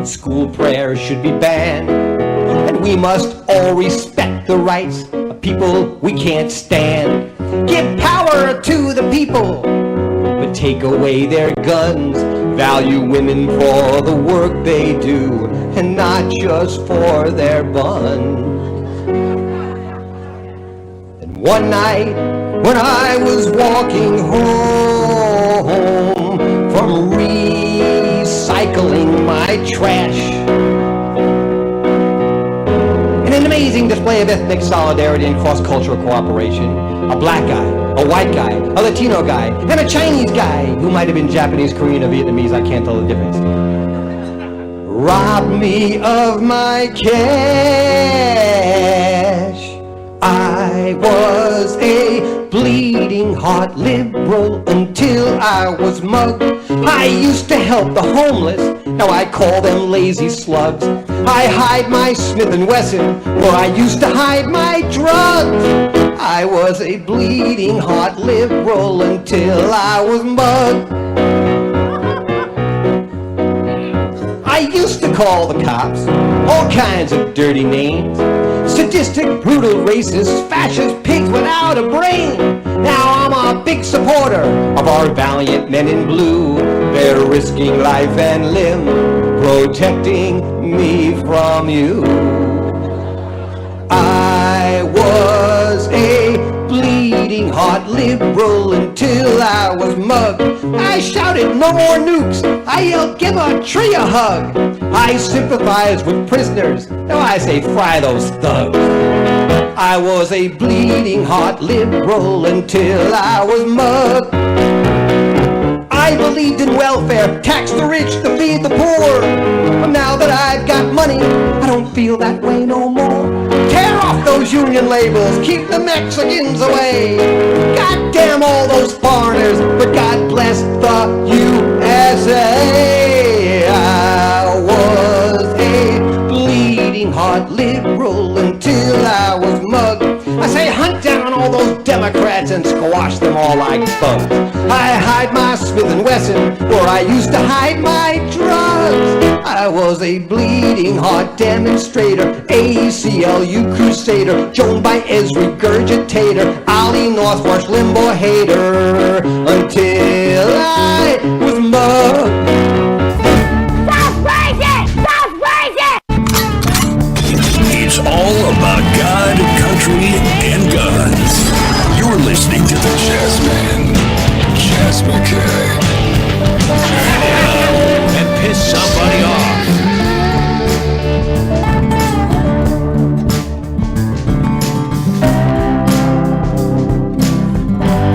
school prayers should be banned, and we must all respect the rights of people we can't stand. Give power to the people, but take away their guns. Value women for the work they do, and not just for their buns. And one night, when I was walking home from recycling my trash, an amazing display of ethnic solidarity and cross-cultural cooperation. A black guy, a white guy, a Latino guy, and a Chinese guy who might have been Japanese, Korean, or Vietnamese, I can't tell the difference. Robbed me of my cash. I was a bleeding heart liberal until I was mugged. I used to help the homeless, now I call them lazy slugs. I hide my Smith & Wesson, where I used to hide my drugs. I was a bleeding heart liberal until I was mugged. I used to call the cops all kinds of dirty names. Sadistic, brutal, racist, fascist pigs without a brain. Now I'm a big supporter of our valiant men in blue. They're risking life and limb, protecting me from you. I was a bleeding heart liberal until I was mugged. I shouted, no more nukes. I yelled, give a tree a hug. I sympathized with prisoners. Now I say, fry those thugs. I was a bleeding heart liberal until I was mugged. I believed in welfare, tax the rich to feed the poor. But now that I've got money, I don't feel that way no more. Tear off those union labels, keep the Mexicans away. God damn all those foreigners, but God bless the USA. I was a bleeding heart liberal until I was mugged. I say hunt down all those Democrats and squash them all like bugs. I hide my Smith & Wesson where I used to hide my drugs. I was a bleeding heart demonstrator, ACLU crusader, Joan Baez regurgitator, Ollie Northmarch Limbaugh hater, until I was mugged. Stop racing! Stop racing! It's all about God, country, and guns. You're listening to the Jazzman, Jaz McKay. And piss somebody off.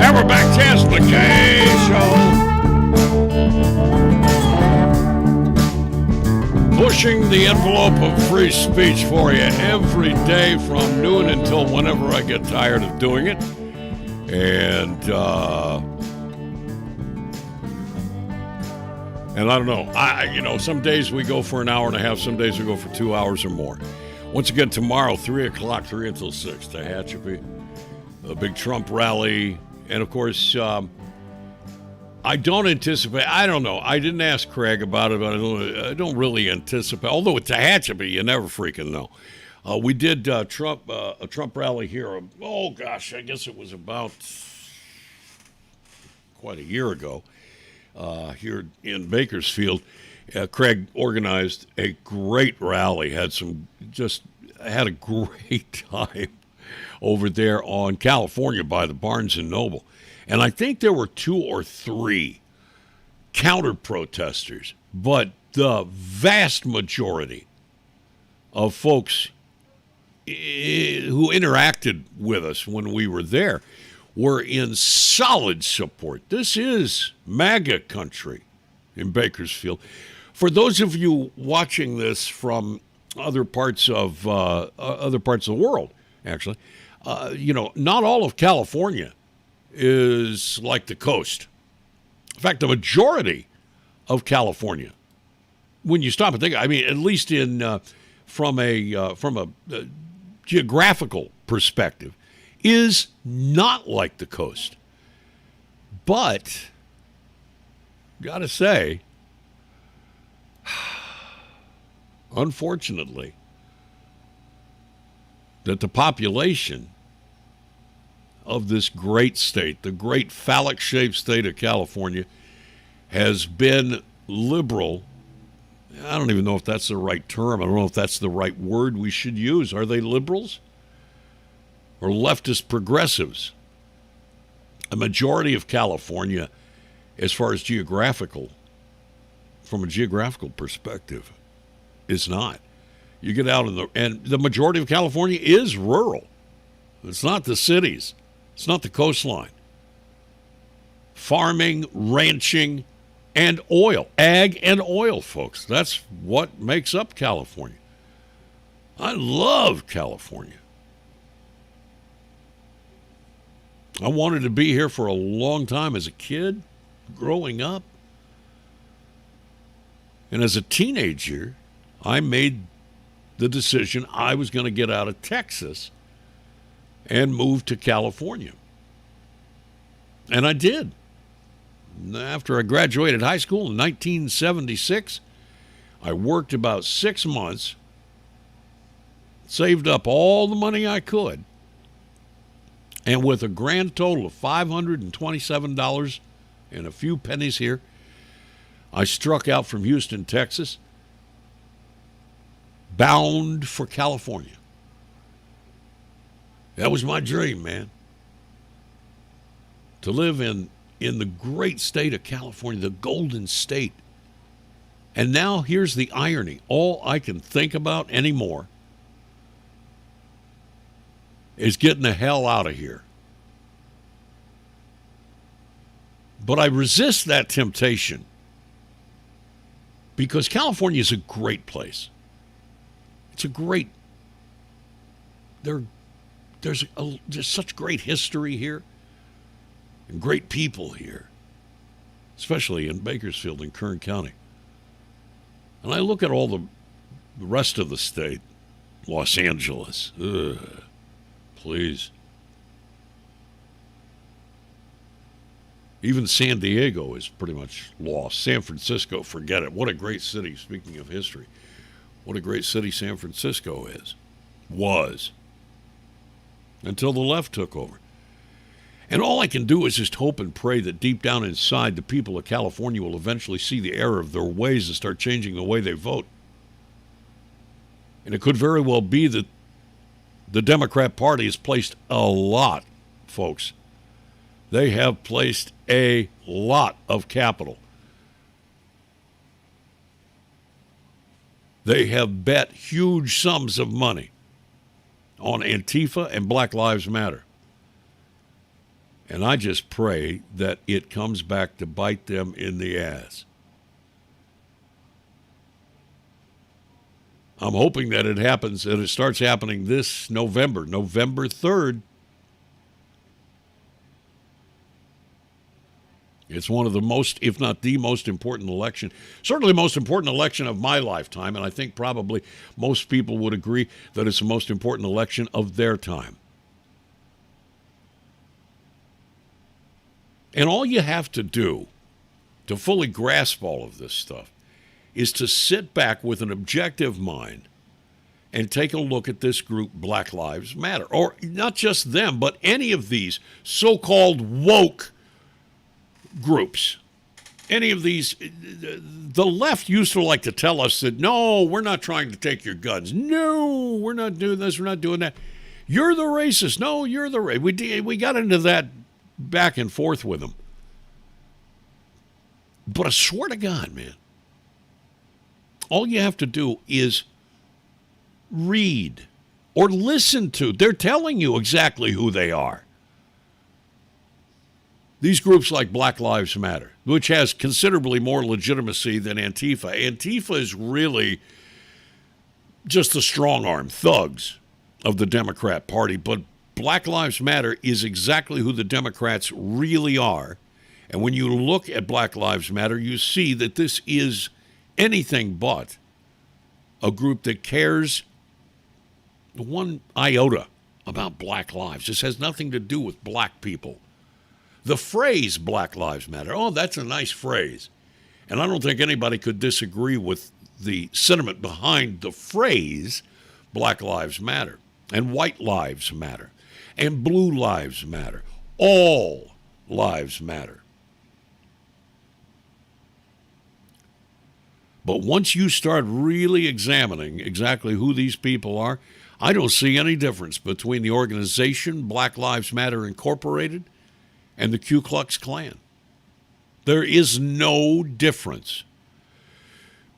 And we're back, Jaz McKay Show. Pushing the envelope of free speech for you every day from noon until whenever I get tired of doing it. And I don't know. Some days we go for an hour and a half. Some days we go for 2 hours or more. Once again, tomorrow, 3 o'clock, 3 until 6, Tehachapi. A big Trump rally. And, of course, I don't anticipate. I don't know. I didn't ask Craig about it, but I don't really anticipate. Although at Tehachapi, you never freaking know. We did a Trump rally here. Oh, gosh, I guess it was about quite a year ago. Here in Bakersfield, Craig organized a great rally. Had a great time over there on California by the Barnes and Noble, and I think there were 2 or 3 counter protesters, but the vast majority of folks who interacted with us when we were there were in solid support. This is MAGA country in Bakersfield. For those of you watching this from other parts of the world, actually, not all of California is like the coast. In fact, the majority of California, when you stop and think, at least from a geographical perspective, is not like the coast. But, gotta say, unfortunately, that the population of this great state, the great phallic-shaped state of California, has been liberal. I don't even know if that's the right term. I don't know if that's the right word we should use. Are they liberals? Or leftist progressives? A majority of California, as far as from a geographical perspective, is not. You get out and the majority of California is rural. It's not the cities. It's not the coastline. Farming, ranching, and oil. Ag and oil, folks. That's what makes up California. I love California. I wanted to be here for a long time as a kid, growing up. And as a teenager, I made the decision I was going to get out of Texas and move to California. And I did. After I graduated high school in 1976, I worked about 6 months, saved up all the money I could, and with a grand total of $527 and a few pennies here, I struck out from Houston, Texas, bound for California. That was my dream, man. To live in the great state of California, the Golden State. And now here's the irony. All I can think about anymore is getting the hell out of here. But I resist that temptation because California is a great place. It's a great, there's such great history here and great people here, especially in Bakersfield and Kern County. And I look at all the rest of the state, Los Angeles, please. Even San Diego is pretty much lost. San Francisco, forget it. What a great city, speaking of history. What a great city San Francisco was. Until the left took over. And all I can do is just hope and pray that deep down inside, the people of California will eventually see the error of their ways and start changing the way they vote. And it could very well be that the Democrat Party has placed a lot, folks. They have placed a lot of capital. They have bet huge sums of money on Antifa and Black Lives Matter. And I just pray that it comes back to bite them in the ass. I'm hoping that it happens, that it starts happening this November 3rd. It's one of the most, if not the most important election, certainly the most important election of my lifetime, and I think probably most people would agree that it's the most important election of their time. And all you have to do to fully grasp all of this stuff is to sit back with an objective mind and take a look at this group, Black Lives Matter. Or not just them, but any of these so-called woke groups. Any of these, the left used to like to tell us that, no, we're not trying to take your guns. No, we're not doing this, we're not doing that. You're the racist. No, you're the racist. We got into that back and forth with them. But I swear to God, man, all you have to do is read or listen to. They're telling you exactly who they are. These groups like Black Lives Matter, which has considerably more legitimacy than Antifa. Antifa is really just the strong-arm thugs of the Democrat Party, but Black Lives Matter is exactly who the Democrats really are. And when you look at Black Lives Matter, you see that this is anything but a group that cares one iota about black lives. This has nothing to do with black people. The phrase Black Lives Matter, oh, that's a nice phrase. And I don't think anybody could disagree with the sentiment behind the phrase Black Lives Matter and white lives matter. And blue lives matter. All lives matter. But once you start really examining exactly who these people are, I don't see any difference between the organization Black Lives Matter Incorporated and the Ku Klux Klan. There is no difference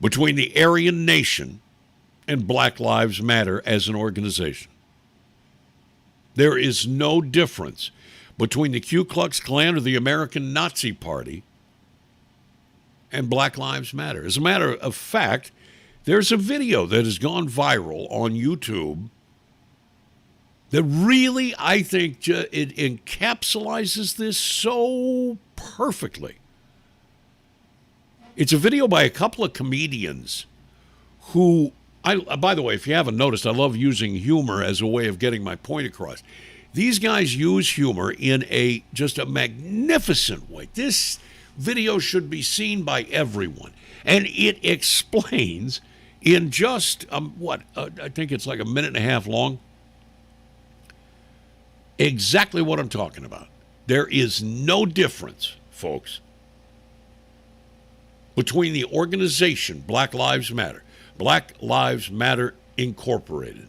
between the Aryan Nation and Black Lives Matter as an organization. There is no difference between the Ku Klux Klan or the American Nazi Party and Black Lives Matter. As a matter of fact, there's a video that has gone viral on YouTube that really, I think, it encapsulates this so perfectly. It's a video by a couple of comedians who, by the way, if you haven't noticed, I love using humor as a way of getting my point across. These guys use humor in just a magnificent way. This video should be seen by everyone. And it explains in just, I think it's like a minute and a half long, exactly what I'm talking about. There is no difference, folks, between the organization Black Lives Matter, Black Lives Matter Incorporated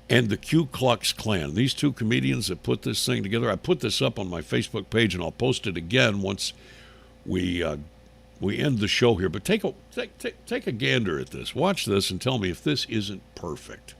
and the Ku Klux Klan, these two comedians that put this thing together, I put this up on my Facebook page, and I'll post it again once we end the show here. But take a gander at this. Watch this and tell me if this isn't perfect.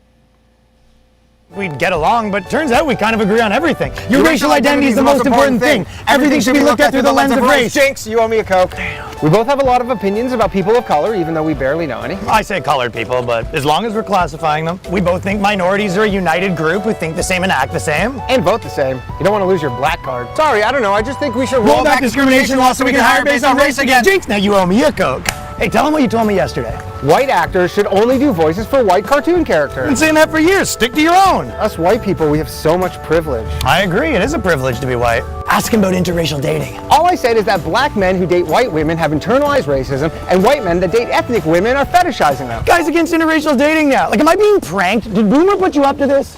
We'd get along, but turns out we kind of agree on everything. Your racial identity is the most important thing. Everything should be looked at through the lens of race. Jinx, you owe me a Coke. We both have a lot of opinions about people of color, even though we barely know any. I say colored people, but as long as we're classifying them, we both think minorities are a united group who think the same and act the same. And vote the same. You don't want to lose your black card. Sorry, I don't know. I just think we should roll back discrimination laws so we can hire based on race again. Jinx, now you owe me a Coke. Hey, tell them what you told me yesterday. White actors should only do voices for white cartoon characters. Been saying that for years. Stick to your own. Us white people, we have so much privilege. I agree. It is a privilege to be white. Ask him about interracial dating. All I said is that black men who date white women have internalized racism, and white men that date ethnic women are fetishizing them. Guys against interracial dating now. Like, am I being pranked? Did Boomer put you up to this?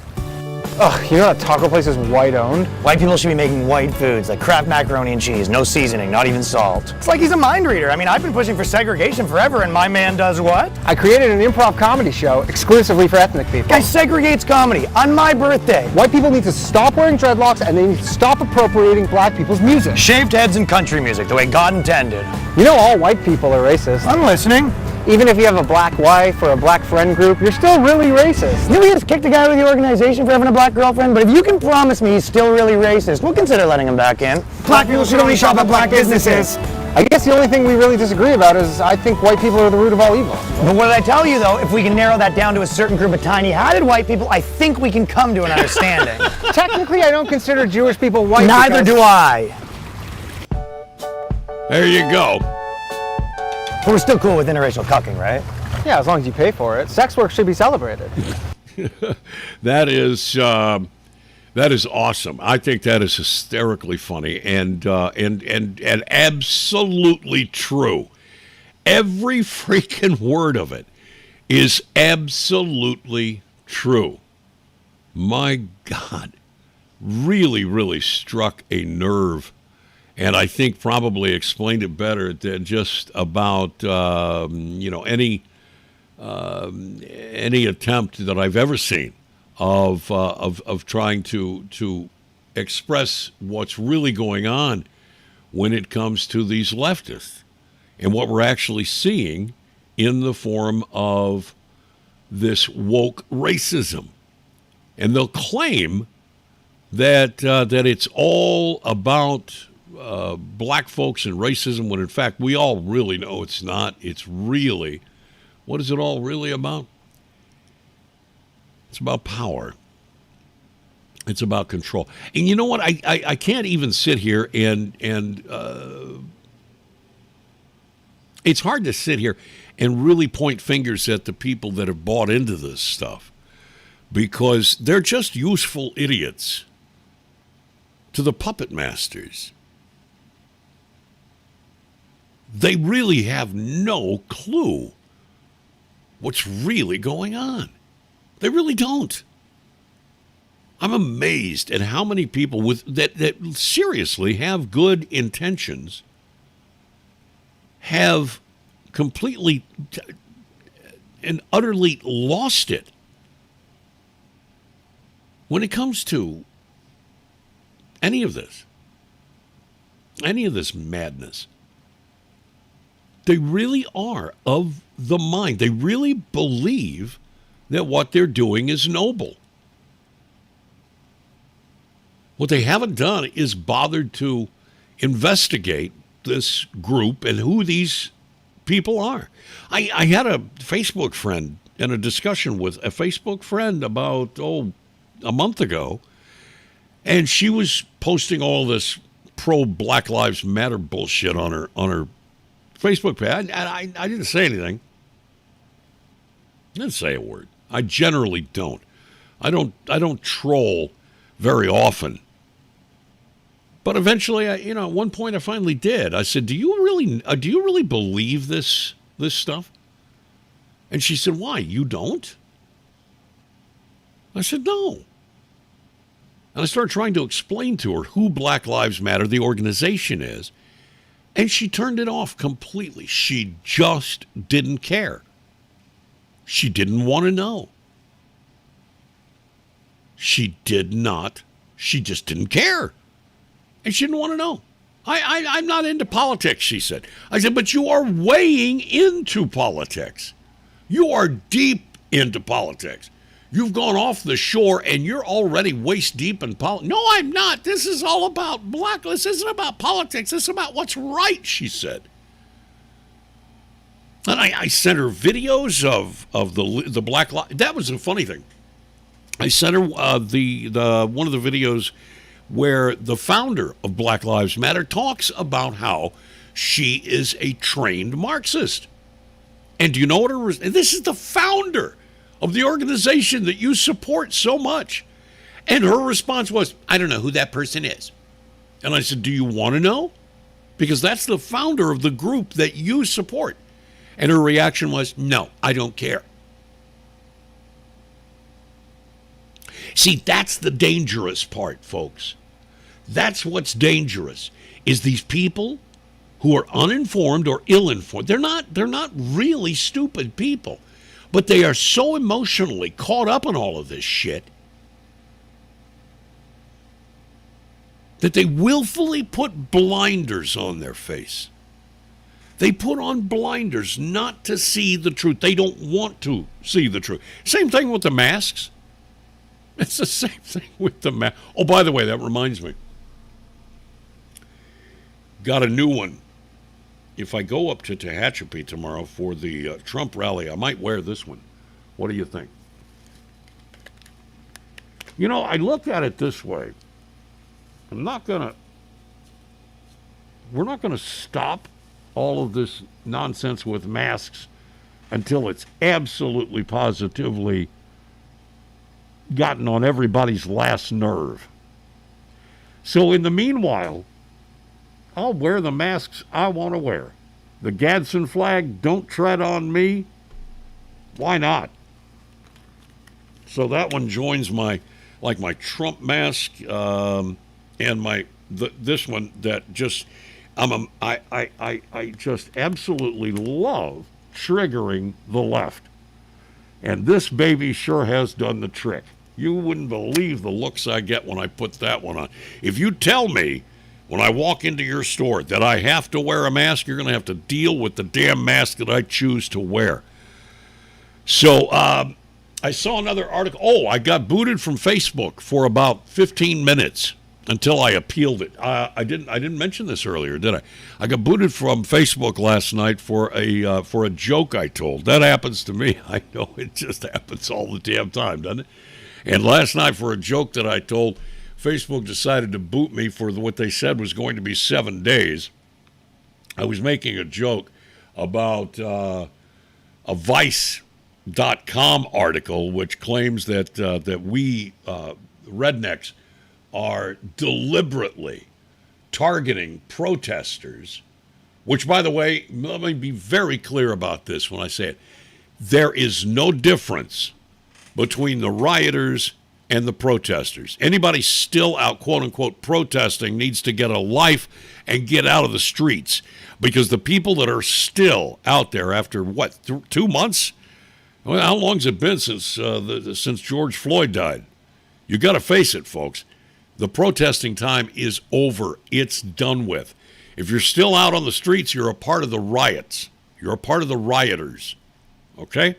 Ugh, you know that taco place is white owned? White people should be making white foods like Kraft macaroni and cheese, no seasoning, not even salt. It's like he's a mind reader. I mean, I've been pushing for segregation forever, and my man does what? I created an improv comedy show exclusively for ethnic people. Guy segregates comedy on my birthday. White people need to stop wearing dreadlocks, and they need to stop appropriating black people's music. Shaved heads and country music, the way God intended. You know all white people are racist. I'm listening. Even if you have a black wife or a black friend group, you're still really racist. You know, he just kicked a guy with the organization for having a black girlfriend, but if you can promise me he's still really racist, we'll consider letting him back in. Black people should only shop at black businesses. I guess the only thing we really disagree about is I think white people are the root of all evil. But what did I tell you, though? If we can narrow that down to a certain group of tiny-hatted white people, I think we can come to an understanding. Technically, I don't consider Jewish people white. Neither do I. There you go. But we're still cool with interracial cucking, right? Yeah, as long as you pay for it. Sex work should be celebrated. That is awesome. I think that is hysterically funny and absolutely true. Every freaking word of it is absolutely true. My God, really, really struck a nerve. And I think probably explained it better than just about any attempt that I've ever seen of trying to express what's really going on when it comes to these leftists and what we're actually seeing in the form of this woke racism. And they'll claim that it's all about black folks and racism, when in fact we all really know it's not. It's really, what is it all really about? It's about power. It's about control. And you know what? I can't even sit here and it's hard to sit here and really point fingers at the people that have bought into this stuff, because they're just useful idiots to the puppet masters. They really have no clue what's really going on. They really don't. I'm amazed at how many people that seriously have good intentions have completely and utterly lost it when it comes to any of this madness. They really are of the mind. They really believe that what they're doing is noble. What they haven't done is bothered to investigate this group and who these people are. I had a Facebook friend in a discussion with a Facebook friend about, a month ago, and she was posting all this pro-Black Lives Matter bullshit on her Facebook page. I didn't say anything. I didn't say a word. I generally don't. I don't troll very often. But eventually, at one point, I finally did. I said, "Do you really believe this stuff?" And she said, "Why? You don't?" I said, "No." And I started trying to explain to her who Black Lives Matter, the organization, is, and she turned it off completely. She just didn't care. She didn't want to know. She did not. She just didn't care. And she didn't want to know. I'm not into politics, she said. I said, but you are weighing into politics. You are deep into politics. You've gone off the shore and you're already waist deep in politics. No, I'm not. This is all about black. This isn't about politics. This is about what's right, she said. And I sent her videos of the Black Lives. That was a funny thing. I sent her the one of the videos where the founder of Black Lives Matter talks about how she is a trained Marxist. And do you know what this is the founder of the organization that you support so much. And her response was, I don't know who that person is. And I said, do you want to know? Because that's the founder of the group that you support. And her reaction was, no, I don't care. See, that's the dangerous part, folks. That's what's dangerous, is these people who are uninformed or ill-informed. They're not really stupid people, but they are so emotionally caught up in all of this shit that they willfully put blinders on their face. They put on blinders not to see the truth. They don't want to see the truth. Same thing with the masks. It's the same thing with the mask. Oh, by the way, that reminds me. Got a new one. If I go up to Tehachapi tomorrow for the Trump rally, I might wear this one. What do you think? You know, I look at it this way. We're not going to stop all of this nonsense with masks until it's absolutely positively gotten on everybody's last nerve. So in the meanwhile, I'll wear the masks I want to wear. The Gadsden flag, don't tread on me. Why not? So that one joins my Trump mask and this one that just I just absolutely love triggering the left. And this baby sure has done the trick. You wouldn't believe the looks I get when I put that one on. If you tell me when I walk into your store that I have to wear a mask, you're going to have to deal with the damn mask that I choose to wear. So I saw another article. Oh, I got booted from Facebook for about 15 minutes until I appealed it. I didn't mention this earlier, did I? I got booted from Facebook last night for a joke I told. That happens to me. I know it just happens all the damn time, doesn't it? And last night for a joke that I told, Facebook decided to boot me for what they said was going to be 7 days. I was making a joke about a Vice.com article which claims that we rednecks are deliberately targeting protesters, which, by the way, let me be very clear about this when I say it. There is no difference between the rioters and the protesters. Anybody still out, quote unquote, protesting needs to get a life and get out of the streets, because the people that are still out there after what, 2 months? Well, how long's it been since George Floyd died? You got to face it, folks. The protesting time is over. It's done with. If you're still out on the streets, you're a part of the riots. You're a part of the rioters. Okay?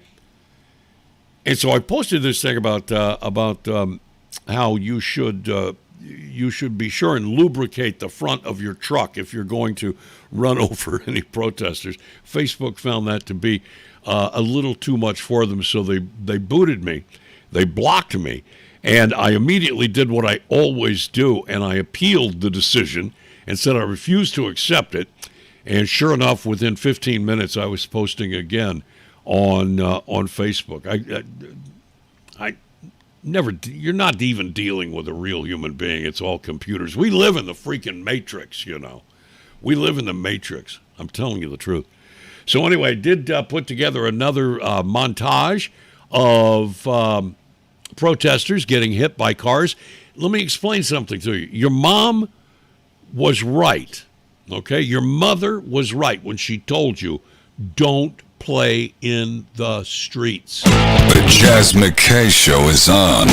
And so I posted this thing about how you should be sure and lubricate the front of your truck if you're going to run over any protesters. Facebook found that to be a little too much for them, so they booted me. They blocked me. And I immediately did what I always do, and I appealed the decision and said I refused to accept it. And sure enough, within 15 minutes, I was posting again on Facebook. I never. You're not even dealing with a real human being. It's all computers. We live in the freaking matrix, you know. We live in the matrix. I'm telling you the truth. So anyway, I did put together another montage of protesters getting hit by cars. Let me explain something to you. Your mom was right, okay? Your mother was right when she told you, don't play in the streets. The Jaz McKay Show is on.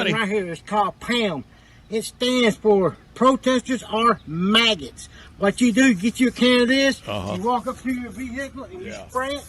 Right here is called PAM. It stands for Protesters Are Maggots. What you do, get you a can of this, you walk up to your vehicle and you spray it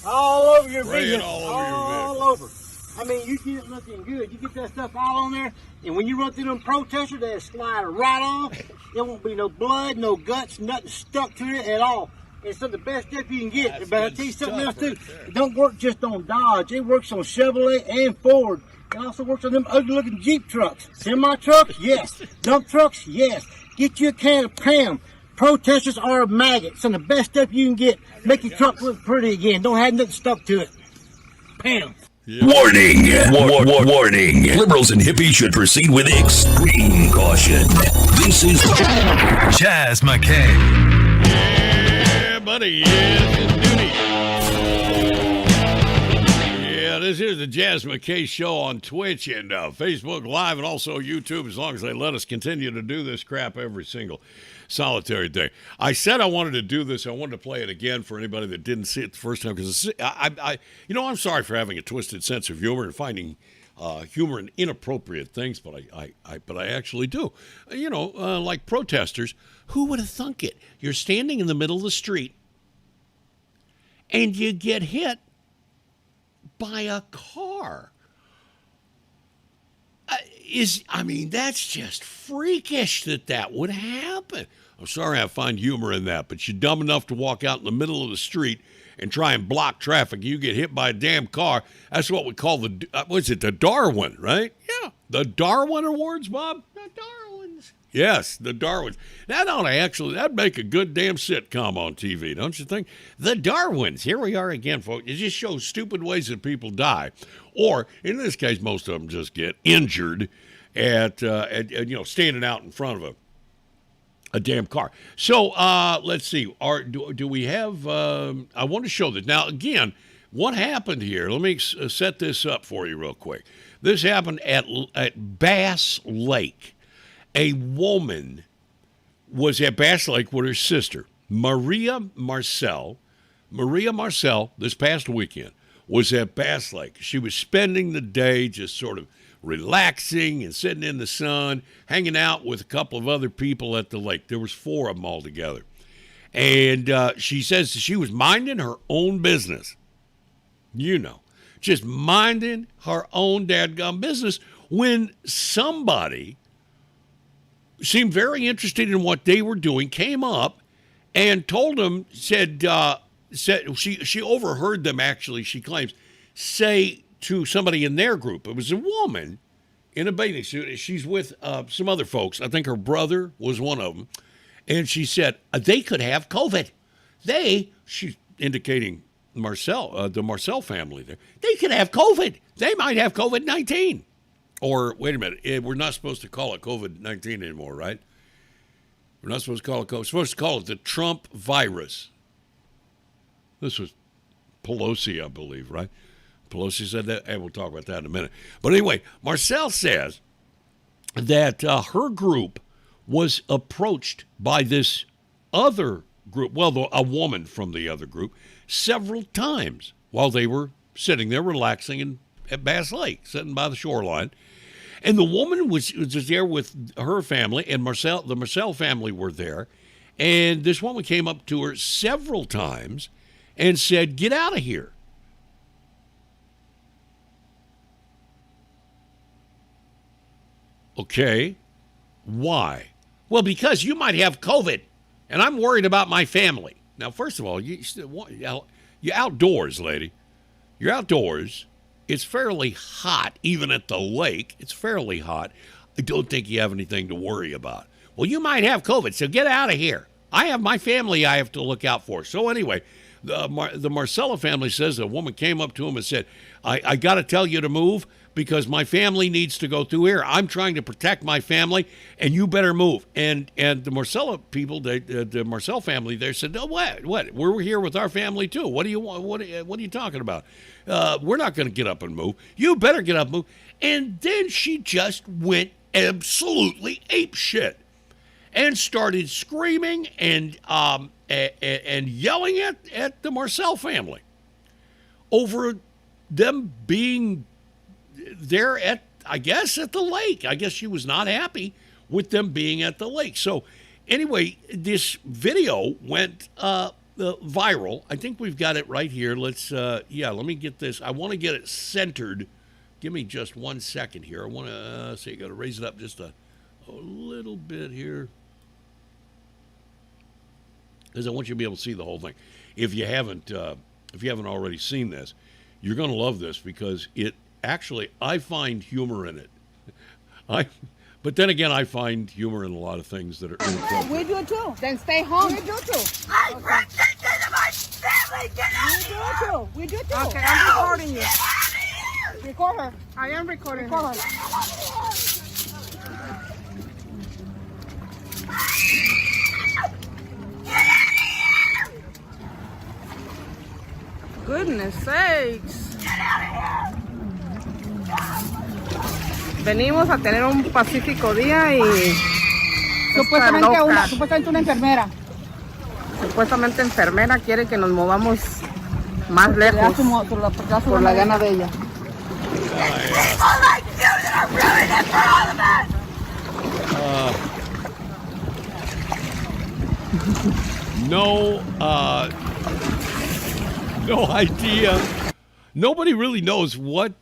all over your vehicle. All over. I mean, you get it looking good. You get that stuff all on there, and when you run through them protesters, they'll slide right off. There won't be no blood, no guts, nothing stuck to it at all. It's some of the best stuff you can get. But I'll tell you something else too. It don't work just on Dodge. It works on Chevrolet and Ford. It also works on them ugly looking Jeep trucks. Semi trucks, yes. Dump trucks, yes. Get you a can of PAM. Protesters Are Maggots. Some of the best stuff you can get. Make your truck look pretty again. Don't have nothing stuck to it. PAM. Yeah. Warning! Warning! Liberals and hippies should proceed with extreme caution. This is Jaz McKay. Yeah, buddy. Yes, indeed. Yeah, this is the Jaz McKay Show on Twitch and Facebook Live and also YouTube, as long as they let us continue to do this crap every single solitary day. I said I wanted to do this. I wanted to play it again for anybody that didn't see it the first time, because I'm sorry for having a twisted sense of humor and finding humor in inappropriate things, but I actually do. Like protesters, who would have thunk it? You're standing in the middle of the street and you get hit by a car. That's just freakish that would happen. I'm sorry I find humor in that, but you're dumb enough to walk out in the middle of the street and try and block traffic. You get hit by a damn car. That's what we call the Darwin, right? Yeah, the Darwin Awards, Bob? The Darwins. Yes, the Darwins. That'd make a good damn sitcom on TV, don't you think? The Darwins. Here we are again, folks. It just shows stupid ways that people die. Or, in this case, most of them just get injured at standing out in front of a damn car. So, let's see. Do we have, I want to show this. Now, again, what happened here, let me set this up for you real quick. This happened at Bass Lake. A woman was at Bass Lake with her sister, Maria Marcel, this past weekend, was at Bass Lake. She was spending the day just sort of relaxing and sitting in the sun, hanging out with a couple of other people at the lake. There was 4 of them all together. And she says she was minding her own business. Just minding her own dadgum business when somebody seemed very interested in what they were doing, came up and told them, said she overheard them, actually, she claims, say to somebody in their group. It was a woman in a bathing suit. She's with some other folks. I think her brother was one of them. And she said they could have COVID. She's indicating Marcel, the Marcel family there. They could have COVID. They might have COVID-19. Or, wait a minute, we're not supposed to call it COVID-19 anymore, right? We're not supposed to call it COVID. We're supposed to call it the Trump virus. This was Pelosi, I believe, right? Pelosi said that, and we'll talk about that in a minute. But anyway, Marcel says that her group was approached by this other group, a woman from the other group, several times while they were sitting there relaxing at Bass Lake, sitting by the shoreline. And the woman was there with her family, and the Marcel family were there. And this woman came up to her several times and said, "Get out of here." Okay. Why? Well, because you might have COVID, and I'm worried about my family. Now, first of all, you're outdoors, lady. You're outdoors. It's fairly hot, even at the lake. It's fairly hot. I don't think you have anything to worry about. Well, you might have COVID, so get out of here. I have my family I have to look out for. So anyway, the Marcella family says a woman came up to him and said, I got to tell you to move because my family needs to go through here. I'm trying to protect my family, and you better move. And the Marcella people, the Marcel family there said, no, what? We're here with our family too. What do you want? What are you talking about? We're not going to get up and move. You better get up and move. And then she just went absolutely apeshit and started screaming and yelling at the Marcel family over them being there at the lake. I guess she was not happy with them being at the lake. So anyway, this video went viral. I think we've got it right here. Let me get this. I want to get it centered. Give me just 1 second here. I want to see. I got to raise it up just a little bit here, because I want you to be able to see the whole thing. If you haven't already seen this, you're going to love this because I find humor in it. But then again, I find humor in a lot of things that are inappropriate. We do it too. Then stay home. We do it too. I protected my family. Get out of here. We do it too. Okay, I'm recording you. Record her. I am recording her. Goodness sakes. Venimos a tener un pacífico día y supuestamente una enfermera. Supuestamente enfermera quiere que nos movamos más lejos por la gana de ella. No idea nobody really knows what.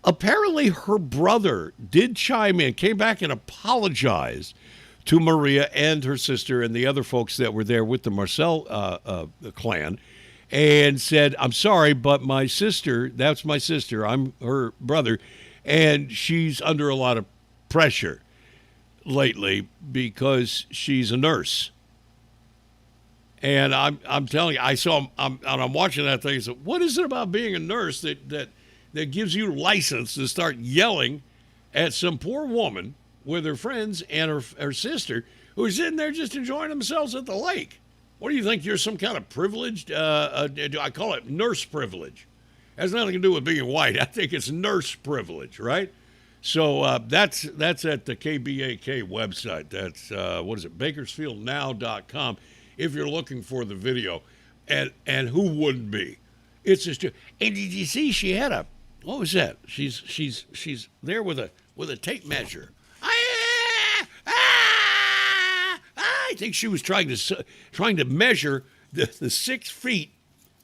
Apparently, her brother did chime in, came back and apologized to Maria and her sister and the other folks that were there with the Marcel clan, and said, "I'm sorry, but my sister, that's my sister, I'm her brother, and she's under a lot of pressure lately because she's a nurse." And I'm telling you, I'm watching that thing. So what is it about being a nurse that gives you license to start yelling at some poor woman with her friends and her sister who's sitting there just enjoying themselves at the lake? What do you think? You're some kind of privileged? I call it nurse privilege. It has nothing to do with being white. I think it's nurse privilege, right? So that's at the KBAK website. That's what is it? BakersfieldNow.com. If you're looking for the video, and who wouldn't be? It's just. And did you see she had a, what was that? She's there with a tape measure. I think she was trying to measure the 6 feet.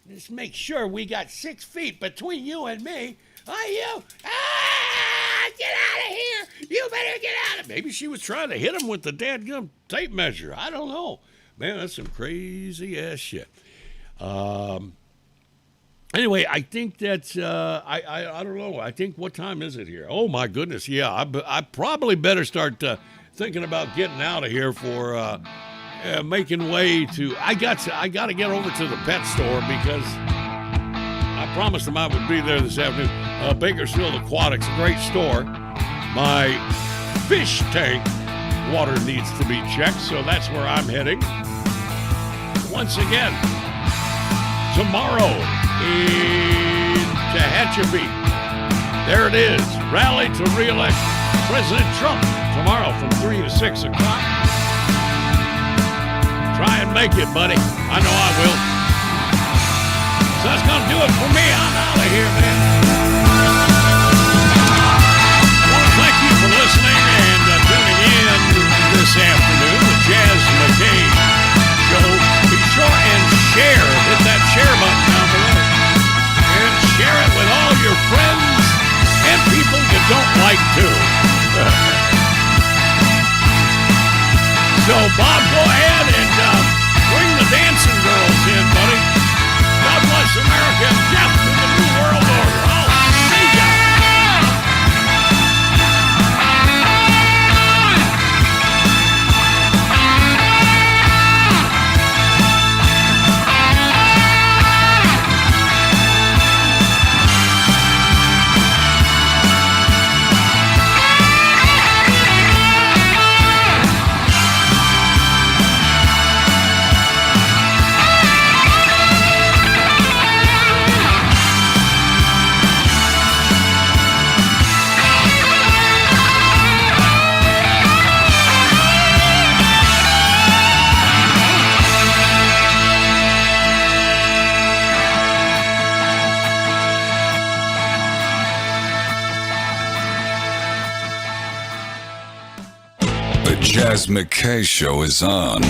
Just make sure we got 6 feet between you and me. Get out of here! You better get out of. Maybe she was trying to hit him with the dadgum tape measure. I don't know. Man, that's some crazy ass shit. Anyway, I think that's I don't know. I think, what time is it here? Oh my goodness, yeah. I probably better start thinking about getting out of here for making way to. I got to get over to the pet store because I promised them I would be there this afternoon. Bakersfield Aquatics, a great store. My fish tank water needs to be checked, so that's where I'm heading. Once again, tomorrow in Tehachapi. There it is. Rally to re-elect President Trump tomorrow from 3 to 6 o'clock. Try and make it, buddy. I know I will. So that's going to do it for me. I'm out of here, man. I want to thank you for listening and tuning in this afternoon. The Jaz McKay Show. Be sure and share. Hit that share button down below. And share it with all your friends and people you don't like too. So, Bob, go ahead and bring the dancing girls in, buddy. God bless America and death to the New World Order. I'll see ya. The Jaz McKay Show is on.